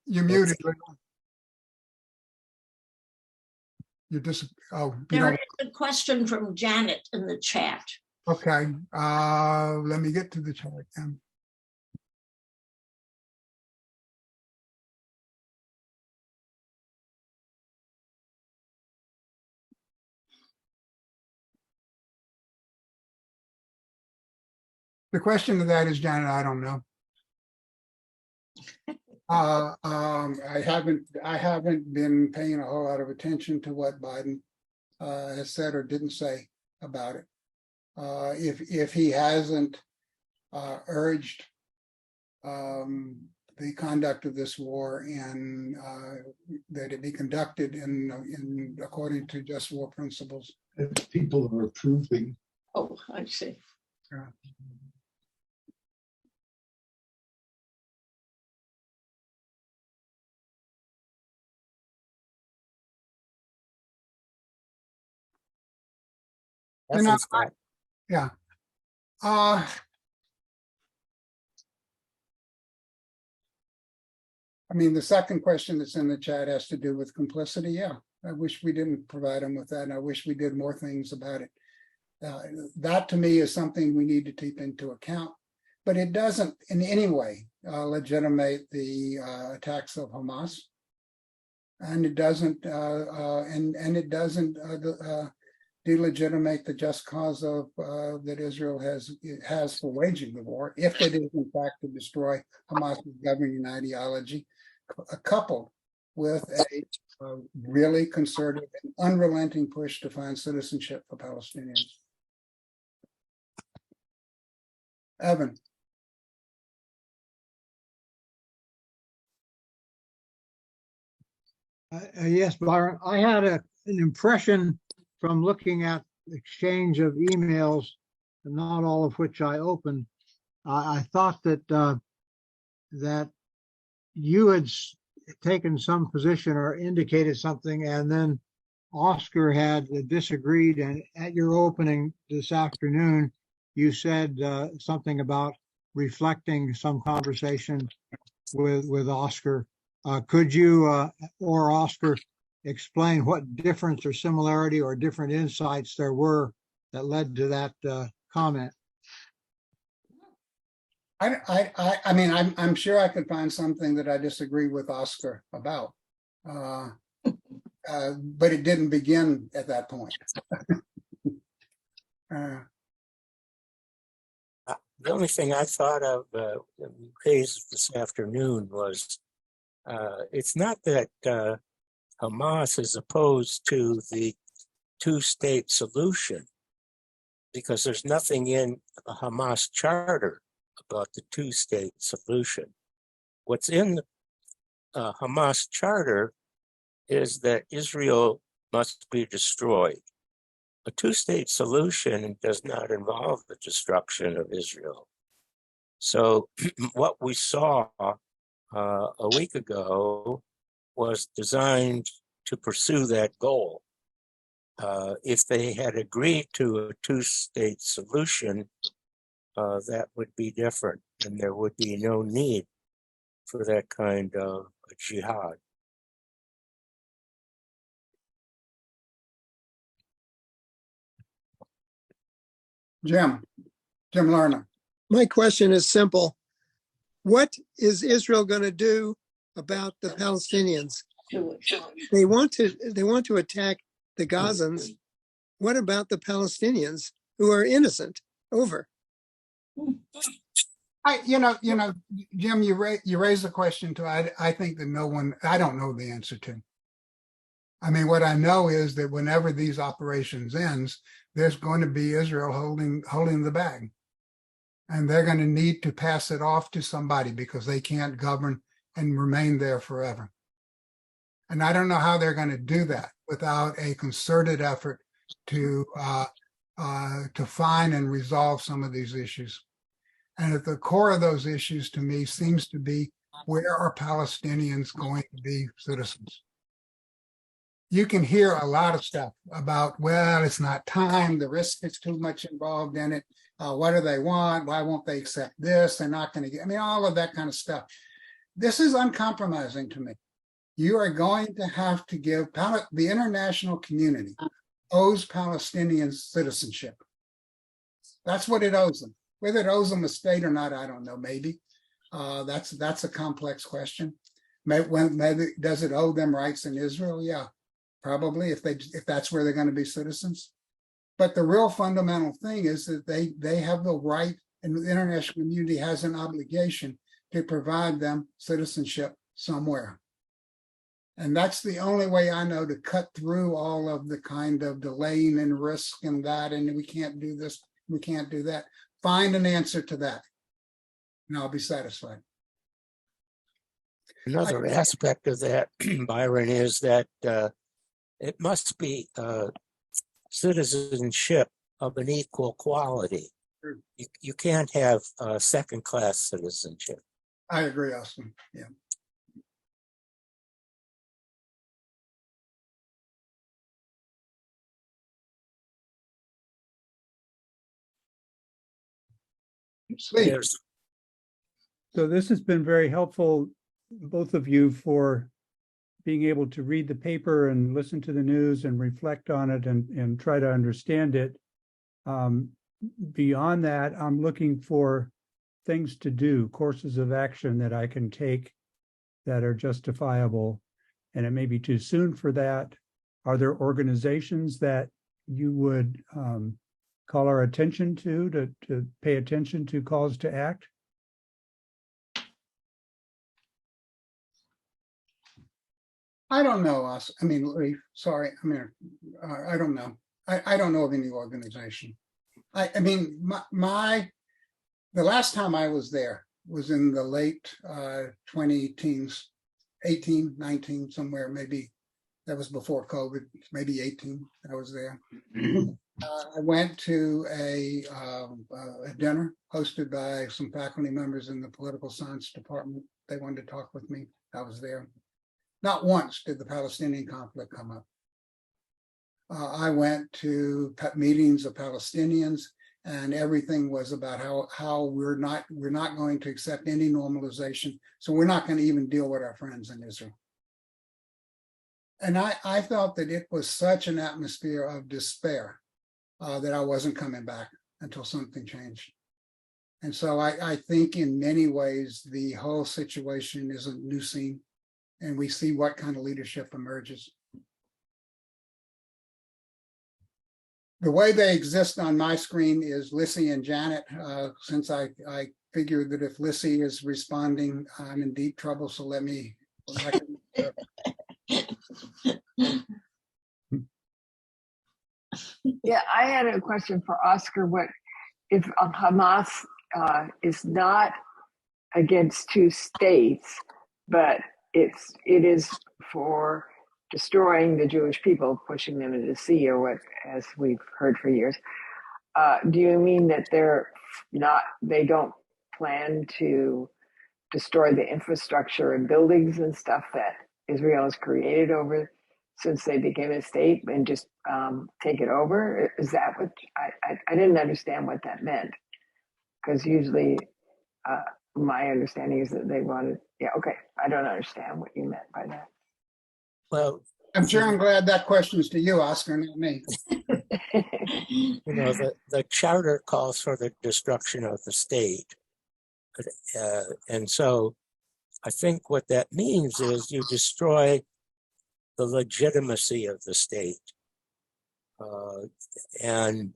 You're muted, Leila. You just, oh, you There don't. is a question from Janet in the chat. Okay, let me get to the chart then. The question to that is, Janet, I don't know. I haven't been paying a whole lot of attention to what Biden has said or didn't say about it. If he hasn't urged the conduct of this war and that it be conducted in according to just war principles. If people are approving. Oh, I see. You know, Nothing's got- yeah. I mean, the second question that's in the chat has to do with complicity. Yeah, I wish we didn't provide them with that. And I wish we did more things about it. That to me is something we need to take into account, but it doesn't in any way legitimate the attacks of Hamas, and it doesn't it doesn't delegitimate the just cause of that Israel has for waging the war, if it is in fact to destroy Hamas's governing ideology, coupled with a really concerted and unrelenting push to find citizenship for Palestinians. Evan. Yes, Byron. I had an impression from looking at the exchange of emails, not all of which I opened. I thought that that you had taken some position or indicated something, and then Oscar had disagreed. And at your opening this afternoon, you said something about reflecting some conversation with Oscar. Could you or Oscar explain what difference or similarity or different insights there were that led to that comment? I mean, I'm sure I could find something that I disagree with Oscar about, but it didn't begin at that point. The only thing I thought of raised this afternoon was it's not that Hamas is opposed to the two-state solution, because there's nothing in the Hamas charter about the two-state solution. What's in the Hamas charter is that Israel must be destroyed. A two-state solution does not involve the destruction of Israel. So what we saw a week ago was designed to pursue that goal. If they had agreed to a two-state solution, that would be different, and there would be no need for that kind of jihad. Jim Lerner. My question is simple. What is Israel going to do about the Palestinians? They want to attack the Gazans. What about the Palestinians who are innocent? Over. Jim, you raised the question too. I think that I don't know the answer to. I mean, what I know is that whenever these operations ends, there's going to be Israel holding the bag. And they're going to need to pass it off to somebody because they can't govern and remain there forever. And I don't know how they're going to do that without a concerted effort to find and resolve some of these issues. And at the core of those issues, to me, seems to be, where are Palestinians going to be citizens? You can hear a lot of stuff about, well, it's not time, the risk is too much involved in it. What do they want? Why won't they accept this? They're not going to get, all of that kind of stuff. This is uncompromising to me. You are going to have to give the international community owes Palestinians citizenship. That's what it owes them. Whether it owes them a state or not, I don't know. Maybe that's a complex question. Maybe does it owe them rights in Israel? Yeah, probably if that's where they're going to be citizens. But the real fundamental thing is that they have the right, and the international community has an obligation to provide them citizenship somewhere. And that's the only way I know to cut through all of the kind of delaying and risk and that, and we can't do this, we can't do that. Find an answer to that, and I'll be satisfied. Another aspect of that, Byron, is that it must be citizenship of an equal quality. Sure. You can't have second-class citizenship. I agree, Austin. Yeah. There's So this has been very helpful, both of you, for being able to read the paper and listen to the news and reflect on it and try to understand it. Beyond that, I'm looking for things to do, courses of action that I can take that are justifiable. And it may be too soon for that. Are there organizations that you would call our attention to pay attention to calls to act? I don't know us. Sorry. I don't know. I don't know of any organization. The last time I was there was in the late 20 teens, 18, 19, somewhere, maybe that was before COVID, maybe 18, I was there. I went to a dinner hosted by some faculty members in the political science department. They wanted to talk with me. I was there. Not once did the Palestinian conflict come up. I went to meetings of Palestinians, and everything was about how we're not going to accept any normalization, so we're not going to even deal with our friends in Israel. And I felt that it was such an atmosphere of despair that I wasn't coming back until something changed. And so I think in many ways the whole situation is a new scene, and we see what kind of leadership emerges. The way they exist on my screen is Lissy and Janet, since I figured that if Lissy is responding, I'm in deep trouble, so let me. Yeah, I had a question for Oscar. What if Hamas is not against two states, but it is for destroying the Jewish people, pushing them into the sea, or what, as we've heard for years? Do you mean that they don't plan to destroy the infrastructure and buildings and stuff that Israel has created over since they became a state, and just take it over? Is that what I didn't understand what that meant? Because usually my understanding is that they wanted. Yeah, okay. I don't understand what you meant by that. well, I'm sure I'm glad that question is to you, Oscar, not me. You know, the charter calls for the destruction of the state. And so I think what that means is you destroy the legitimacy of the state. And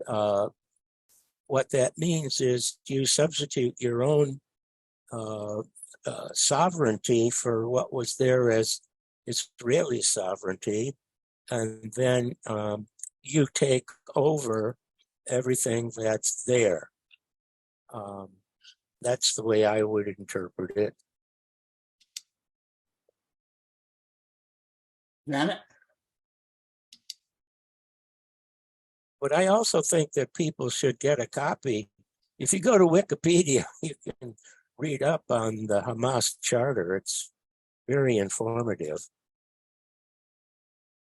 what that means is you substitute your own sovereignty for what was there as Israeli sovereignty, and then you take over everything that's there. That's the way I would interpret it. Janet? But I also think that people should get a copy. If you go to Wikipedia, you can read up on the Hamas charter. It's very informative.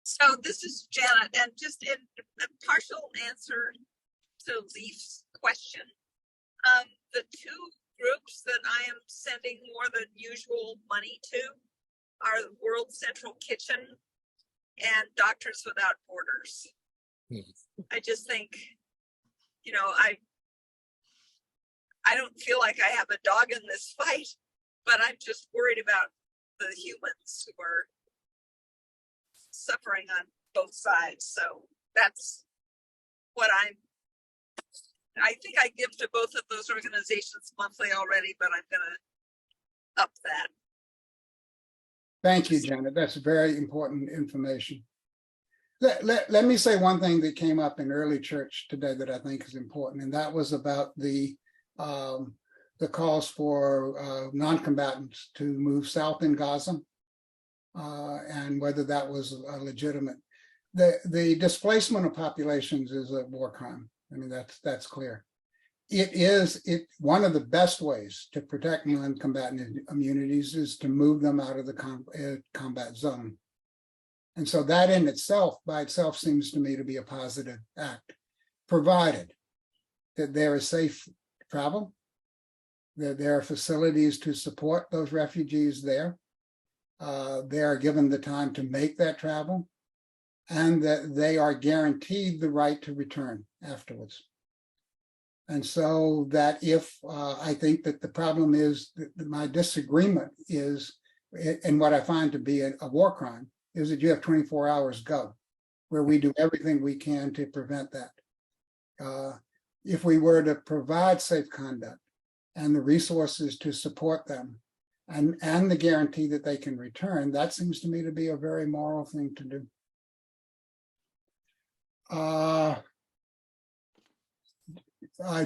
So this is Janet, and just in a partial answer to Leaf's question, the two groups that I am sending more than usual money to are the World Central Kitchen and Doctors Without Borders. I just think, you know, I don't feel like I have a dog in this fight, but I'm just worried about the humans who are suffering on both sides. So that's what I think I give to both of those organizations monthly already, but I'm gonna up that. Thank you, Janet. That's very important information. Let me say one thing that came up in early church today that I think is important, and that was about the calls for non-combatants to move south in Gaza, and whether that was legitimate. The displacement of populations is a war crime. I mean, that's clear. It is one of the best ways to protect non-combatant immunities is to move them out of the combat zone. And so that in itself, by itself, seems to me to be a positive act, provided that there is safe travel, that there are facilities to support those refugees there, they are given the time to make that travel, and that they are guaranteed the right to return afterwards. And so that if I think that the problem is that my disagreement is, and what I find to be a war crime, is that you have 24 hours go, where we do everything we can to prevent that. If we were to provide safe conduct and the resources to support them and the guarantee that they can return, that seems to me to be a very moral thing to do.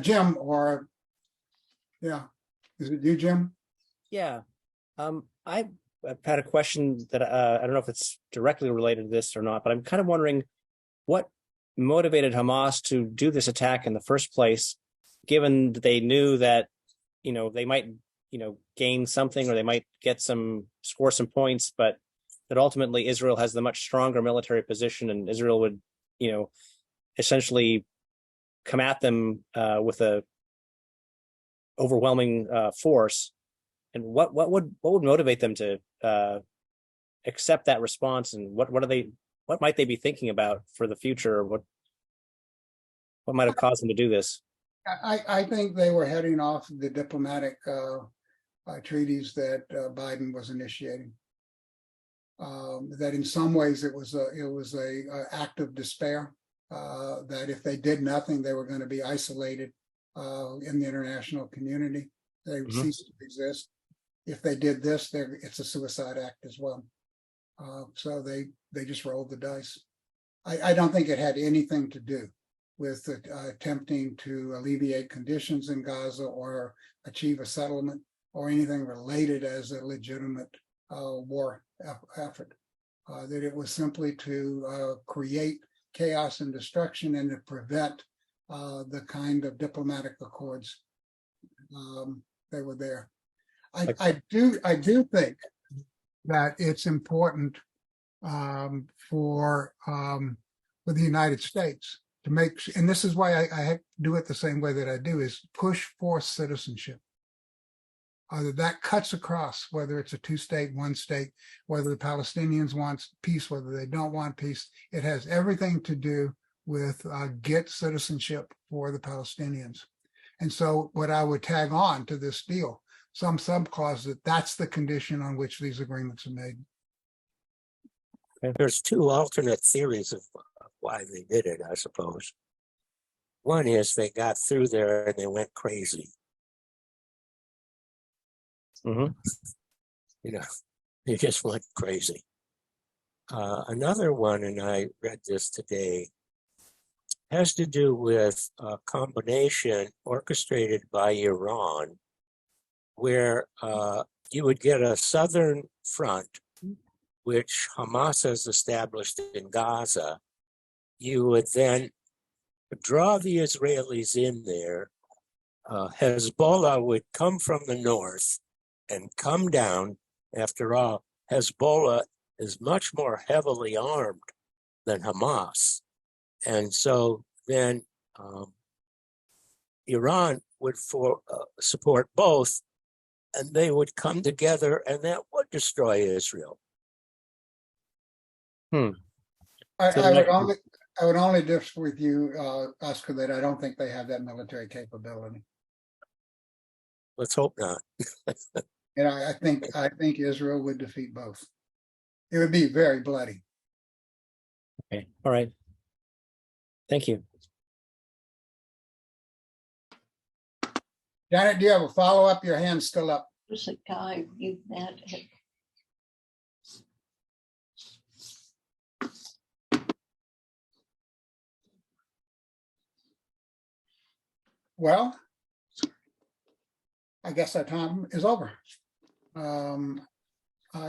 Jim, or yeah, is it you, Jim? Yeah, I've had a question that I don't know if it's directly related to this or not, but I'm kind of wondering what motivated Hamas to do this attack in the first place, given that they knew that, you know, they might, you know, gain something or they might score some points, but that ultimately Israel has the much stronger military position and Israel would, you know, essentially come at them with a overwhelming force. And what would motivate them to accept that response, and what might they be thinking about for the future? What might have caused them to do this? I think they were heading off the diplomatic treaties that Biden was initiating. That in some ways it was a act of despair. That if they did nothing, they were going to be isolated in the international community. They would cease to exist. If they did this, it's a suicide act as well. So they just rolled the dice. I don't think it had anything to do with attempting to alleviate conditions in Gaza or achieve a settlement or anything related as a legitimate war effort. That it was simply to create chaos and destruction and to prevent the kind of diplomatic accords that were there. I do think that it's important for the United States to make, and this is why I do it the same way that I do, is push for citizenship. That cuts across whether it's a two-state, one state, whether the Palestinians want peace, whether they don't want peace. It has everything to do with get citizenship for the Palestinians. And so what I would tag on to this deal, some subclause that's the condition on which these agreements are made. There's two alternate theories of why they did it, I suppose. One is they got through there and they went crazy. Mhm. You know, they just went crazy. Another one, and I read this today, has to do with a combination orchestrated by Iran, where you would get a southern front, which Hamas has established in Gaza. You would then draw the Israelis in there. Hezbollah would come from the north and come down. After all, Hezbollah is much more heavily armed than Hamas. And so then Iran would support both, and they would come together, and that would destroy Israel. I would only differ with you, Oscar, that I don't think they have that military capability. Let's hope not. And I think Israel would defeat both. It would be very bloody. Okay. All right. Thank you. Janet, do you have a follow-up? Your hand's still up. There's a guy you met. Well, I guess our time is over.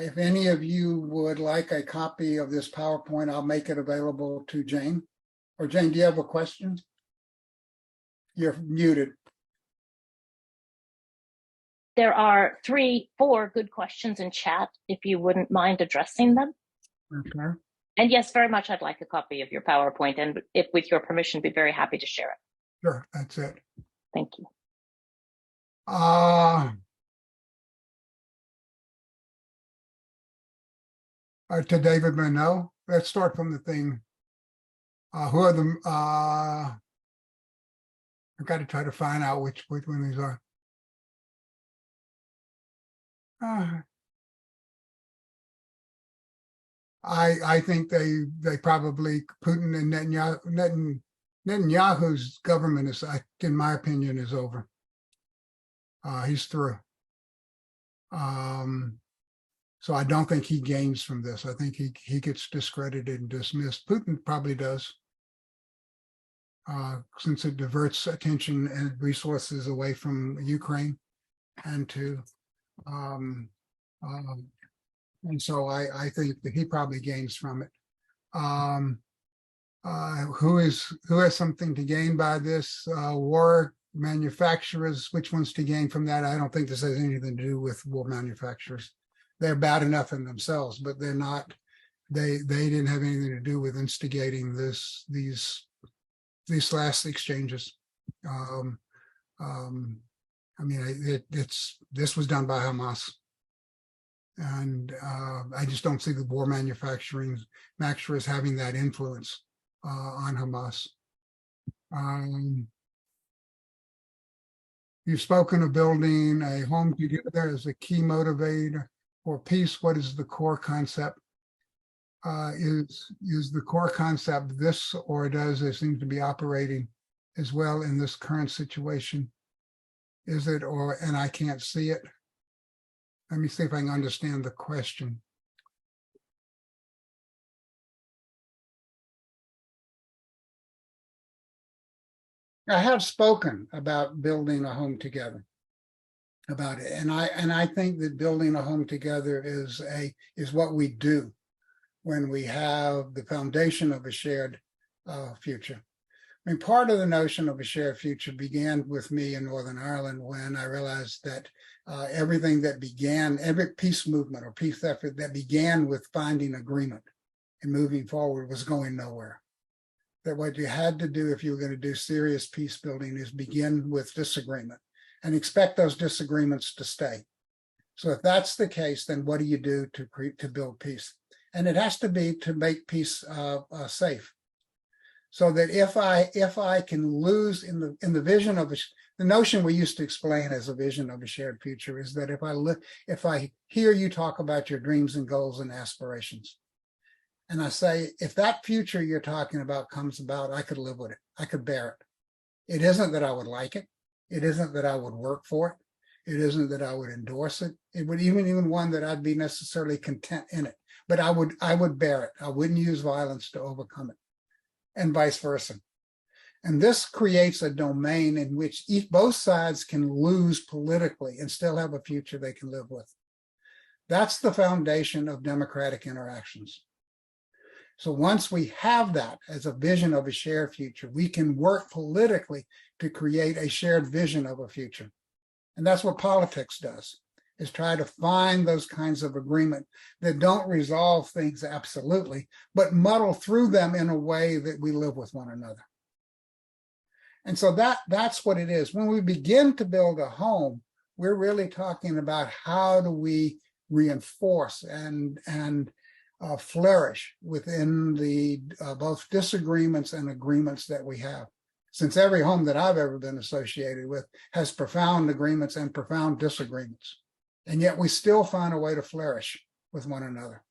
If any of you would like a copy of this PowerPoint, I'll make it available to Jane. Or Jane, do you have a question? You're muted. There are 4 good questions in chat, if you wouldn't mind addressing them. Okay. And yes, very much, I'd like a copy of your PowerPoint, and if with your permission, be very happy to share it. Sure, that's it. Thank you. To David Monroe, let's start from the thing. Who are the, I've got to try to find out which one these are. I think they probably, Putin and Netanyahu's government is, in my opinion, is over. He's through. So I don't think he gains from this. I think he gets discredited and dismissed. Putin probably does, since it diverts attention and resources away from Ukraine and to, and so I think that he probably gains from it. Who has something to gain by this? War manufacturers, which ones to gain from that? I don't think this has anything to do with war manufacturers. They're bad enough in themselves, but they're not. They didn't have anything to do with instigating these last exchanges. I mean, this was done by Hamas. And I just don't see the war manufacturers having that influence on Hamas. You've spoken of building a home together as a key motivator for peace. What is the core concept? Is the core concept this, or does it seem to be operating as well in this current situation? Is it, and I can't see it? Let me see if I can understand the question. I have spoken about building a home together, about it, and I think that building a home together is what we do when we have the foundation of a shared future. I mean, part of the notion of a shared future began with me in Northern Ireland when I realized that everything that began, every peace movement or peace effort that began with finding agreement and moving forward was going nowhere. That what you had to do if you were going to do serious peace building is begin with disagreement and expect those disagreements to stay. So if that's the case, then what do you do to build peace? And it has to be to make peace safe. so that if I can lose in the vision of the notion we used to explain as a vision of a shared future is that if I hear you talk about your dreams and goals and aspirations, and I say, if that future you're talking about comes about, I could live with it. I could bear it. It isn't that I would like it. It isn't that I would work for it. It isn't that I would endorse it. It would even one that I'd be necessarily content in it. But I would bear it. I wouldn't use violence to overcome it, and vice versa. And this creates a domain in which both sides can lose politically and still have a future they can live with. That's the foundation of democratic interactions. So once we have that as a vision of a shared future, we can work politically to create a shared vision of a future. And that's what politics does, is try to find those kinds of agreement that don't resolve things absolutely, but muddle through them in a way that we live with one another. And so that's what it is. When we begin to build a home, we're really talking about how do we reinforce and flourish within the both disagreements and agreements that we have. Since every home that I've ever been associated with has profound agreements and profound disagreements, and yet we still find a way to flourish with one another.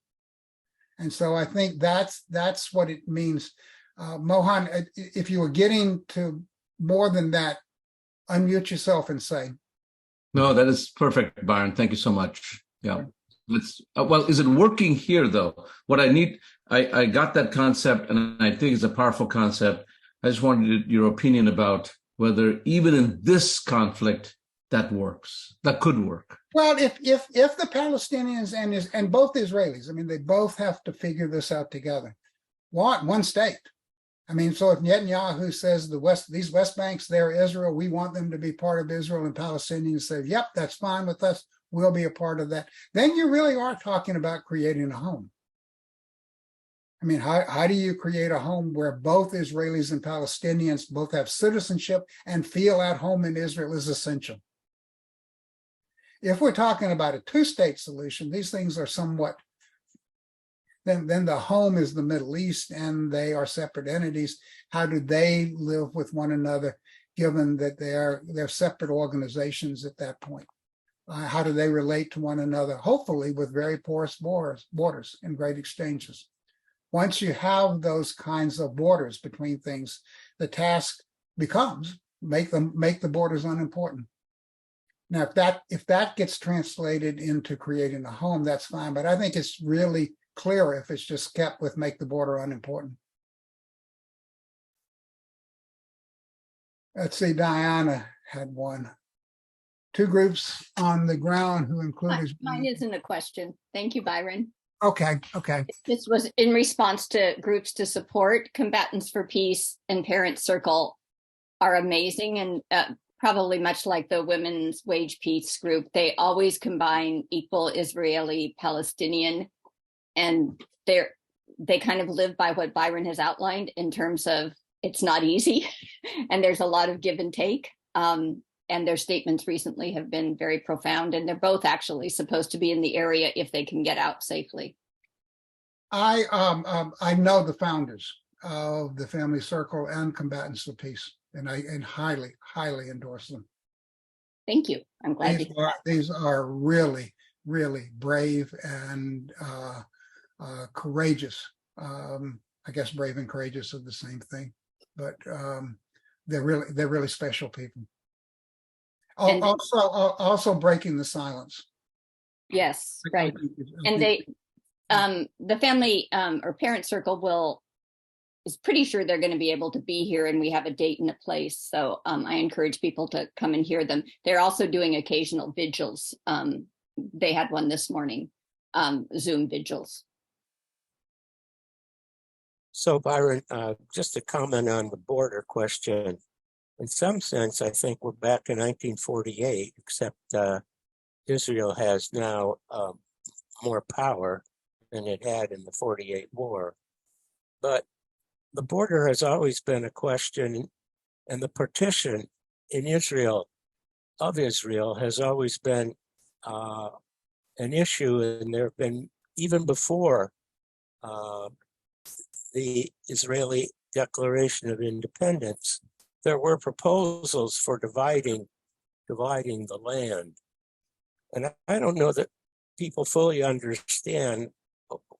And so I think that's what it means. Mohan, if you were getting to more than that, unmute yourself and say. No, that is perfect, Byron. Thank you so much. Yeah. Well, is it working here though? What I need, I got that concept, and I think it's a powerful concept. I just wanted your opinion about whether even in this conflict that works, that could work. Well, if the Palestinians and both Israelis, I mean, they both have to figure this out together. Want one state. I mean, so if Netanyahu says these West Banks, they're Israel, we want them to be part of Israel, and Palestinians say, yep, that's fine with us, we'll be a part of that, then you really are talking about creating a home. I mean, how do you create a home where both Israelis and Palestinians both have citizenship and feel at home in Israel is essential. If we're talking about a two-state solution, these things are somewhat, then the home is the Middle East and they are separate entities. How do they live with one another, given that they're separate organizations at that point? How do they relate to one another? Hopefully with very porous borders and great exchanges. Once you have those kinds of borders between things, the task becomes make the borders unimportant. Now, if that gets translated into creating a home, that's fine. But I think it's really clear if it's just kept with make the border unimportant. Let's see, Diana had one. Two groups on the ground who included. Mine isn't a question. Thank you, Byron. Okay. This was in response to groups to support Combatants for Peace and Parent Circle are amazing, and probably much like the Women's Wage Peace group, they always combine equal Israeli Palestinian, and they kind of live by what Byron has outlined in terms of it's not easy and there's a lot of give and take. And their statements recently have been very profound, and they're both actually supposed to be in the area if they can get out safely. I know the founders of the Family Circle and Combatants for Peace, and I highly endorse them. Thank you. I'm glad these are really, really brave and courageous. I guess brave and courageous are the same thing, but they're really special people. Also breaking the silence. Yes, right. And they, the family or parent circle is pretty sure they're going to be able to be here, and we have a date and a place. So I encourage people to come and hear them. They're also doing occasional vigils. They had one this morning, Zoom vigils. So Byron, just to comment on the border question. In some sense, I think we're back in 1948, except Israel has now more power than it had in the 48 war. But the border has always been a question, and the partition in Israel, of Israel, has always been an issue, and there have been, even before the Israeli Declaration of Independence, there were proposals for dividing the land. And I don't know that people fully understand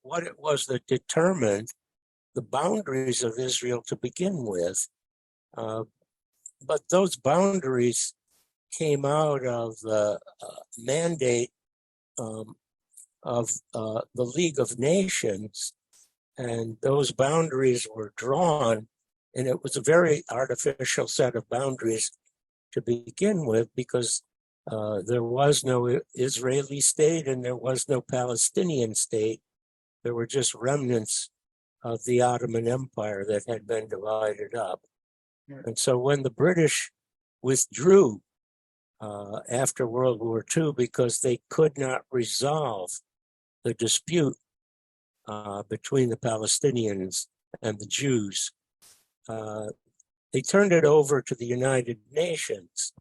what it was that determined the boundaries of Israel to begin with. But those boundaries came out of the mandate of the League of Nations, and those boundaries were drawn, and it was a very artificial set of boundaries to begin with, because there was no Israeli state and there was no Palestinian state. There were just remnants of the Ottoman Empire that had been divided up. And so when the British withdrew after World War II, because they could not resolve the dispute between the Palestinians and the Jews, they turned it over to the United Nations.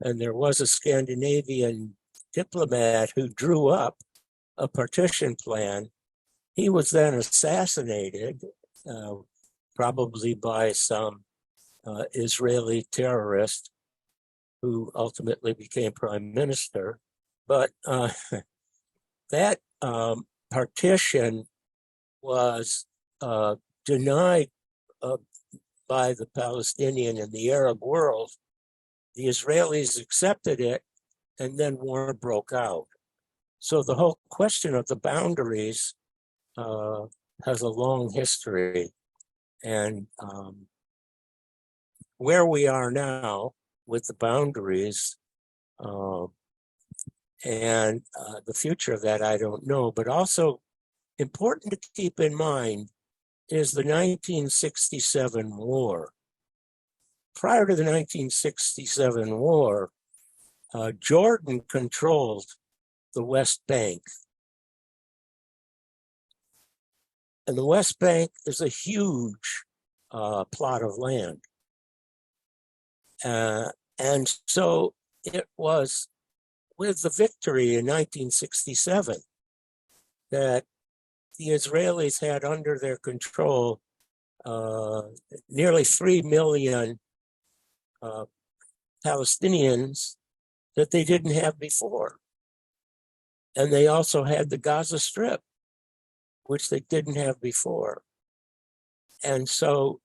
And there was a Scandinavian diplomat who drew up a partition plan. He was then assassinated, probably by some Israeli terrorist who ultimately became prime minister. But that partition was denied by the Palestinian and the Arab world. The Israelis accepted it, and then war broke out. So the whole question of the boundaries has a long history. And where we are now with the boundaries and the future of that, I don't know. But also important to keep in mind is the 1967 war. Prior to the 1967 war, Jordan controlled the West Bank. And the West Bank is a huge plot of land. And so it was with the victory in 1967 that the Israelis had under their control nearly 3 million Palestinians that they didn't have before. And they also had the Gaza Strip, which they didn't have before. And so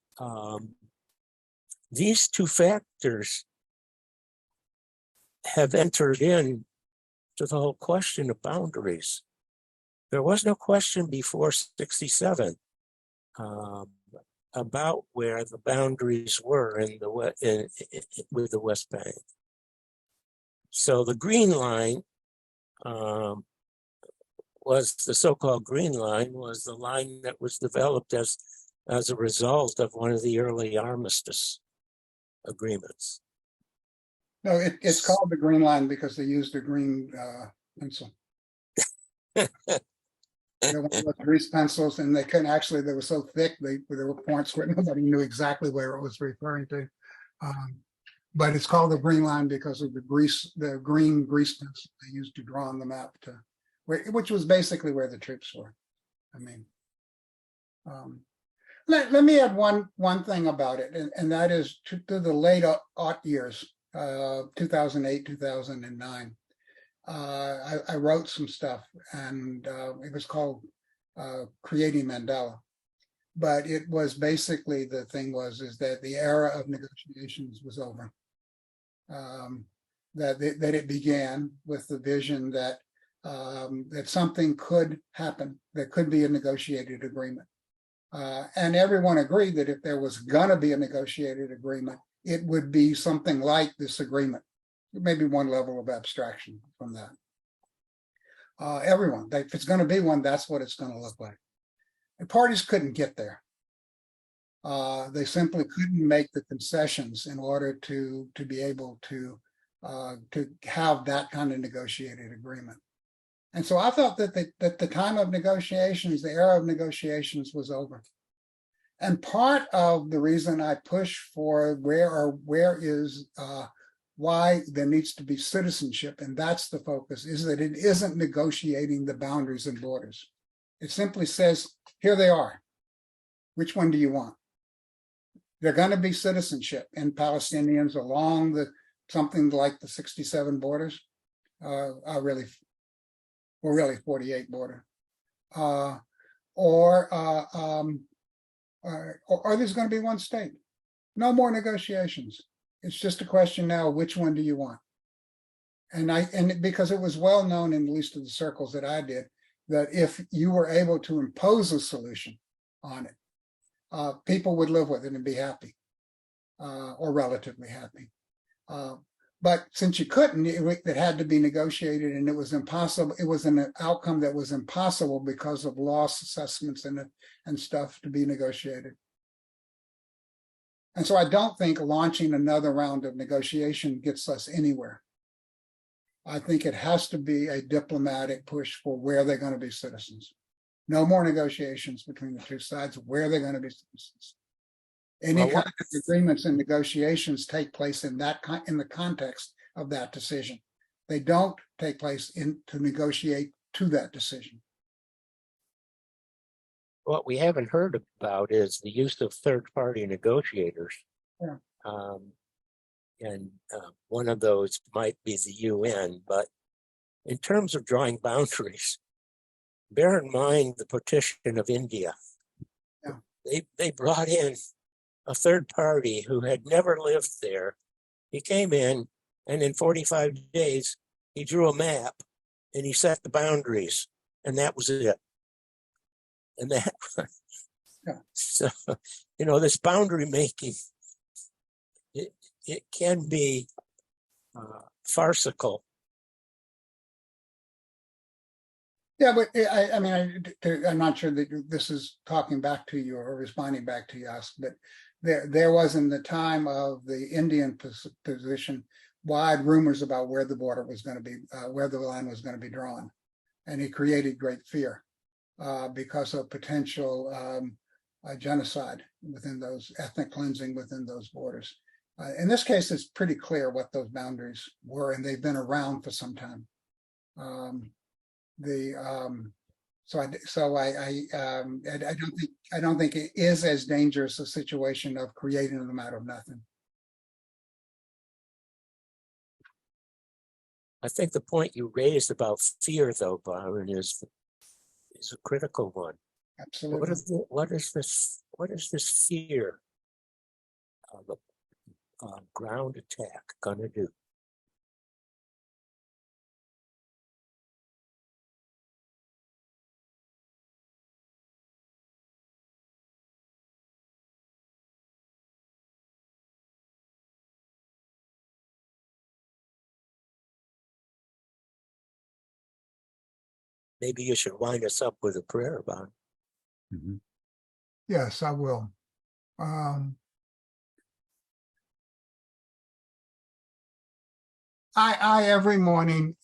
these two factors have entered in to the whole question of boundaries. There was no question before 67 about where the boundaries were with the West Bank. So the Green Line was the so-called Green Line, was the line that was developed as a result of one of the early armistice agreements. No, it's called the Green Line because they used a green pencil. They were grease pencils, and they couldn't actually, they were so thick, there were points where nobody knew exactly where it was referring to. But it's called the Green Line because of the green grease pencil they used to draw on the map, which was basically where the troops were. I mean, let me add one thing about it, and that is to the late aught years, 2008, 2009. I wrote some stuff, and it was called Creating Mandela. But it was basically, the thing is that the era of negotiations was over. That it began with the vision that that something could happen, there could be a negotiated agreement. And everyone agreed that if there was going to be a negotiated agreement, it would be something like this agreement. Maybe one level of abstraction from that. Everyone, if it's going to be one, that's what it's going to look like. The parties couldn't get there. They simply couldn't make the concessions in order to be able to have that kind of negotiated agreement. And so I thought that the time of negotiations, the era of negotiations, was over. And part of the reason I push for why there needs to be citizenship, and that's the focus, is that it isn't negotiating the boundaries and borders. It simply says, here they are. Which one do you want? They're going to be citizenship in Palestinians along the something like the 67 borders, are really 48 border, or there's going to be one state. No more negotiations. It's just a question now, which one do you want? And because it was well known, in at least in the circles that I did, that if you were able to impose a solution on it, people would live with it and be happy, or relatively happy. But since you couldn't, it had to be negotiated, and it was impossible. It was an outcome that was impossible because of loss assessments and stuff to be negotiated. And so I don't think launching another round of negotiation gets us anywhere. I think it has to be a diplomatic push for where they're going to be citizens. No more negotiations between the two sides, where they're going to be citizens. Any kind of agreements and negotiations take place in the context of that decision. They don't take place to negotiate to that decision. What we haven't heard about is the use of third-party negotiators. Yeah. One of those might be the UN, but in terms of drawing boundaries, bear in mind the partition of India. Yeah. They brought in a third party who had never lived there. He came in, and in 45 days, he drew a map and he set the boundaries, and that was it. And that, yeah. So, this boundary making, it can be farcical. Yeah, but I'm not sure that this is talking back to you or responding back to us, but there was, in the time of the Indian position, wide rumors about where the border was going to be, where the line was going to be drawn. And it created great fear because of potential genocide within those, ethnic cleansing within those borders. In this case, it's pretty clear what those boundaries were, and they've been around for some time. I don't think it is as dangerous a situation of creating them out of nothing. I think the point you raised about fear, though, Byron, is a critical one. Absolutely. What is this fear of a ground attack going to do? Maybe you should wind us up with a prayer about it. Mm-hmm. Yes, I will. I every morning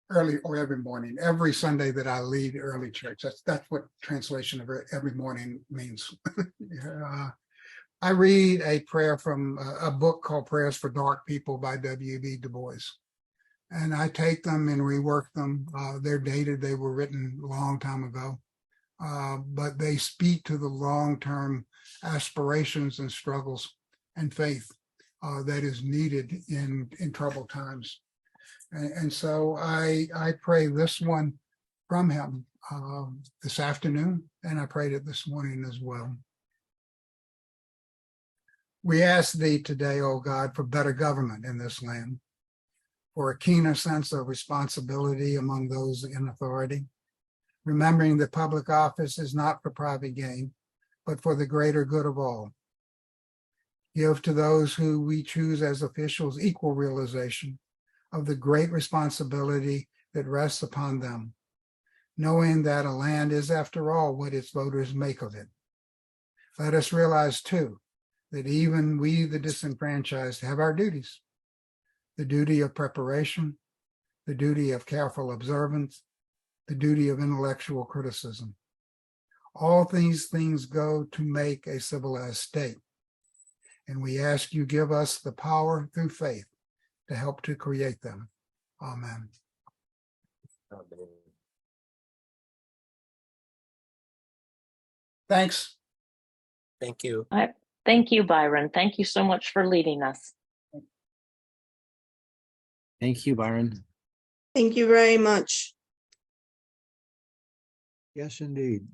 every Sunday that I lead early church, that's what translation of every morning means. I read a prayer from a book called Prayers for Dark People by W.B. Du Bois. And I take them and rework them. They're dated, they were written a long time ago. But they speak to the long-term aspirations and struggles and faith that is needed in troubled times. And so I pray this one from him this afternoon, and I prayed it this morning as well. We ask thee today, O God, for better government in this land, for a keener sense of responsibility among those in authority, remembering that public office is not for private gain, but for the greater good of all. Give to those who we choose as officials equal realization of the great responsibility that rests upon them, knowing that a land is, after all, what its voters make of it. Let us realize, too, that even we, the disenfranchised, have our duties. The duty of preparation, the duty of careful observance, the duty of intellectual criticism. All these things go to make a civilized state. And we ask you give us the power through faith to help to create them. Amen. Amen. Thanks. Thank you. Thank you, Byron. Thank you so much for leading us. Thank you, Byron. Thank you very much. Yes, indeed.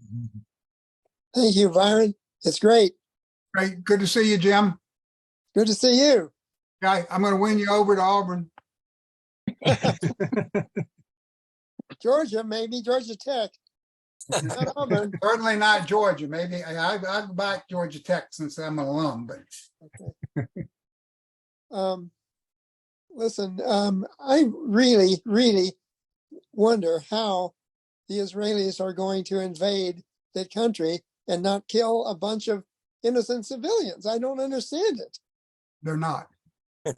Thank you, Byron. It's great. Great. Good to see you, Jim. Good to see you. Guy, I'm going to win you over to Auburn. Georgia, maybe Georgia Tech. Not Auburn. Certainly not Georgia. Maybe I've backed Georgia Tech since I'm an alum, but Okay. Listen, I really, really wonder how the Israelis are going to invade that country and not kill a bunch of innocent civilians. I don't understand it. they're not.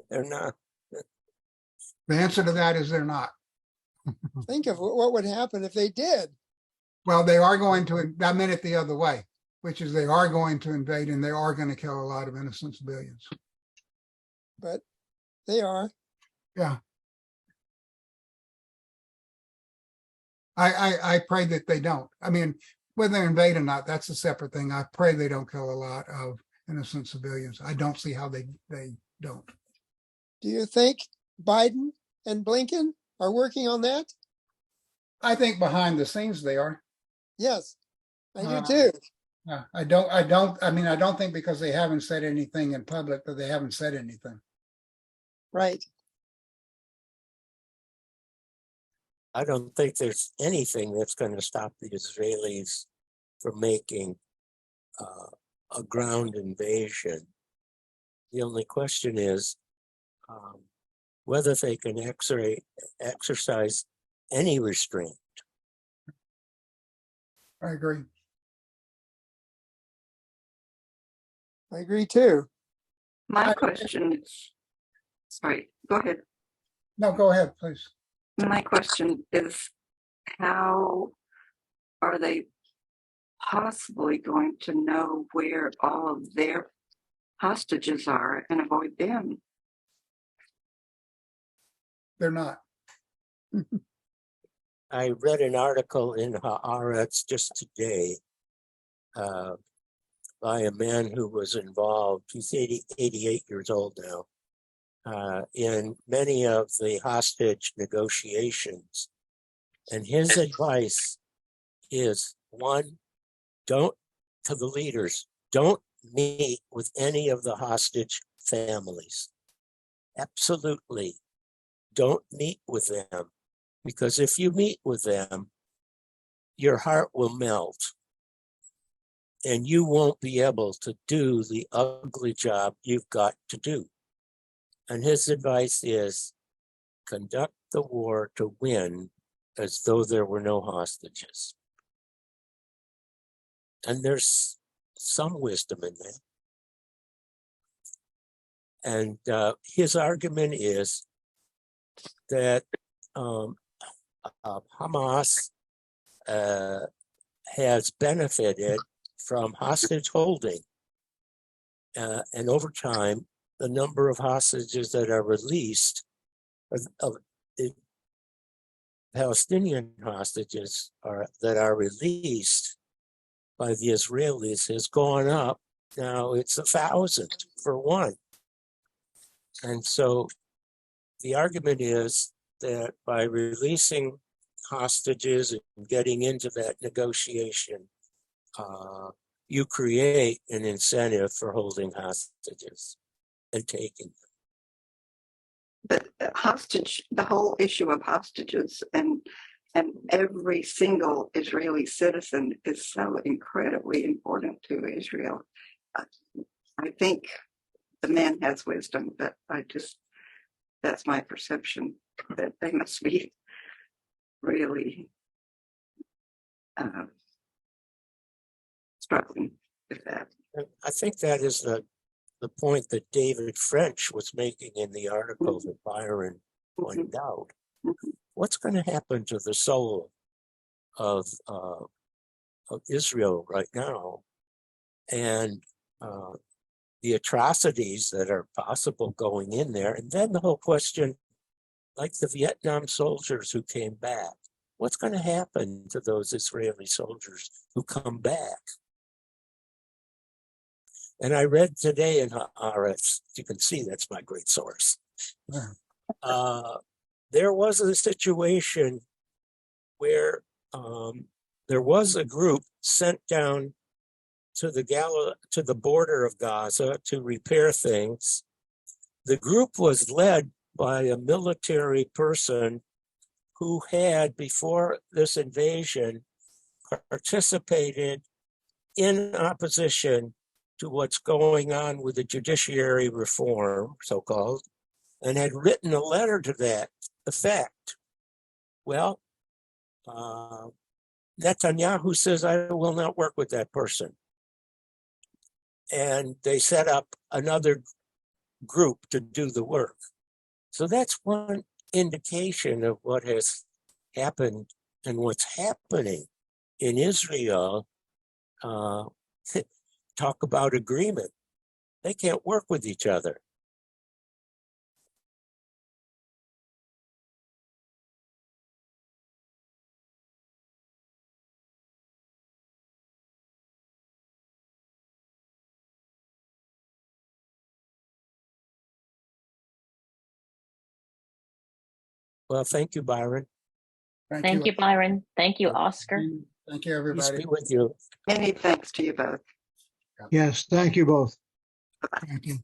They're not. The answer to that is they're not. Think of what would happen if they did. Well, they are going to, I meant it the other way, which is they are going to invade and they are going to kill a lot of innocent civilians. But they are. Yeah. I pray that they don't. I mean, whether they invade or not, that's a separate thing. I pray they don't kill a lot of innocent civilians. I don't see how they don't. Do you think Biden and Blinken are working on that? I think behind the scenes they are. Yes, I do too. Yeah, I don't think because they haven't said anything in public that they haven't said anything. Right. I don't think there's anything that's going to stop the Israelis from making a ground invasion. The only question is whether they can exercise any restraint. I agree. I agree too. My question is, sorry, go ahead. No, go ahead, please. My question is, how are they possibly going to know where all of their hostages are and avoid them? They're not. I read an article in Haaretz just today by a man who was involved, he's 88 years old now, in many of the hostage negotiations. And his advice is, one, to the leaders, don't meet with any of the hostage families. Absolutely. Don't meet with them. Because if you meet with them, your heart will melt. And you won't be able to do the ugly job you've got to do. And his advice is, conduct the war to win as though there were no hostages. And there's some wisdom in that. And his argument is that Hamas has benefited from hostage holding. And over time, the number of hostages that are released, of the Palestinian hostages that are released by the Israelis has gone up. Now it's 1,000 for one. And so the argument is that by releasing hostages and getting into that negotiation, you create an incentive for holding hostages and taking them. The whole issue of hostages and every single Israeli citizen is so incredibly important to Israel. I think the man has wisdom, but that's my perception, that they must be really struggling with that. I think that is the point that David French was making in the article that Byron pointed out. What's going to happen to the soul of Israel right now, and the atrocities that are possible going in there, and then the whole question, like the Vietnam soldiers who came back, what's going to happen to those Israeli soldiers who come back? And I read today in Haaretz, you can see that's my great source. There was a situation where there was a group sent down to the border of Gaza to repair things. The group was led by a military person who had, before this invasion, participated in opposition to what's going on with the judiciary reform, so-called, and had written a letter to that effect. Well, Netanyahu says, I will not work with that person. And they set up another group to do the work. So that's one indication of what has happened and what's happening in Israel. Talk about agreement. They can't work with each other. Well, thank you, Byron. Thank you, Byron. Thank you, Oscar. Thank you, Peace everybody. be with you. Many thanks to you both. Yes, thank you both. Thank you.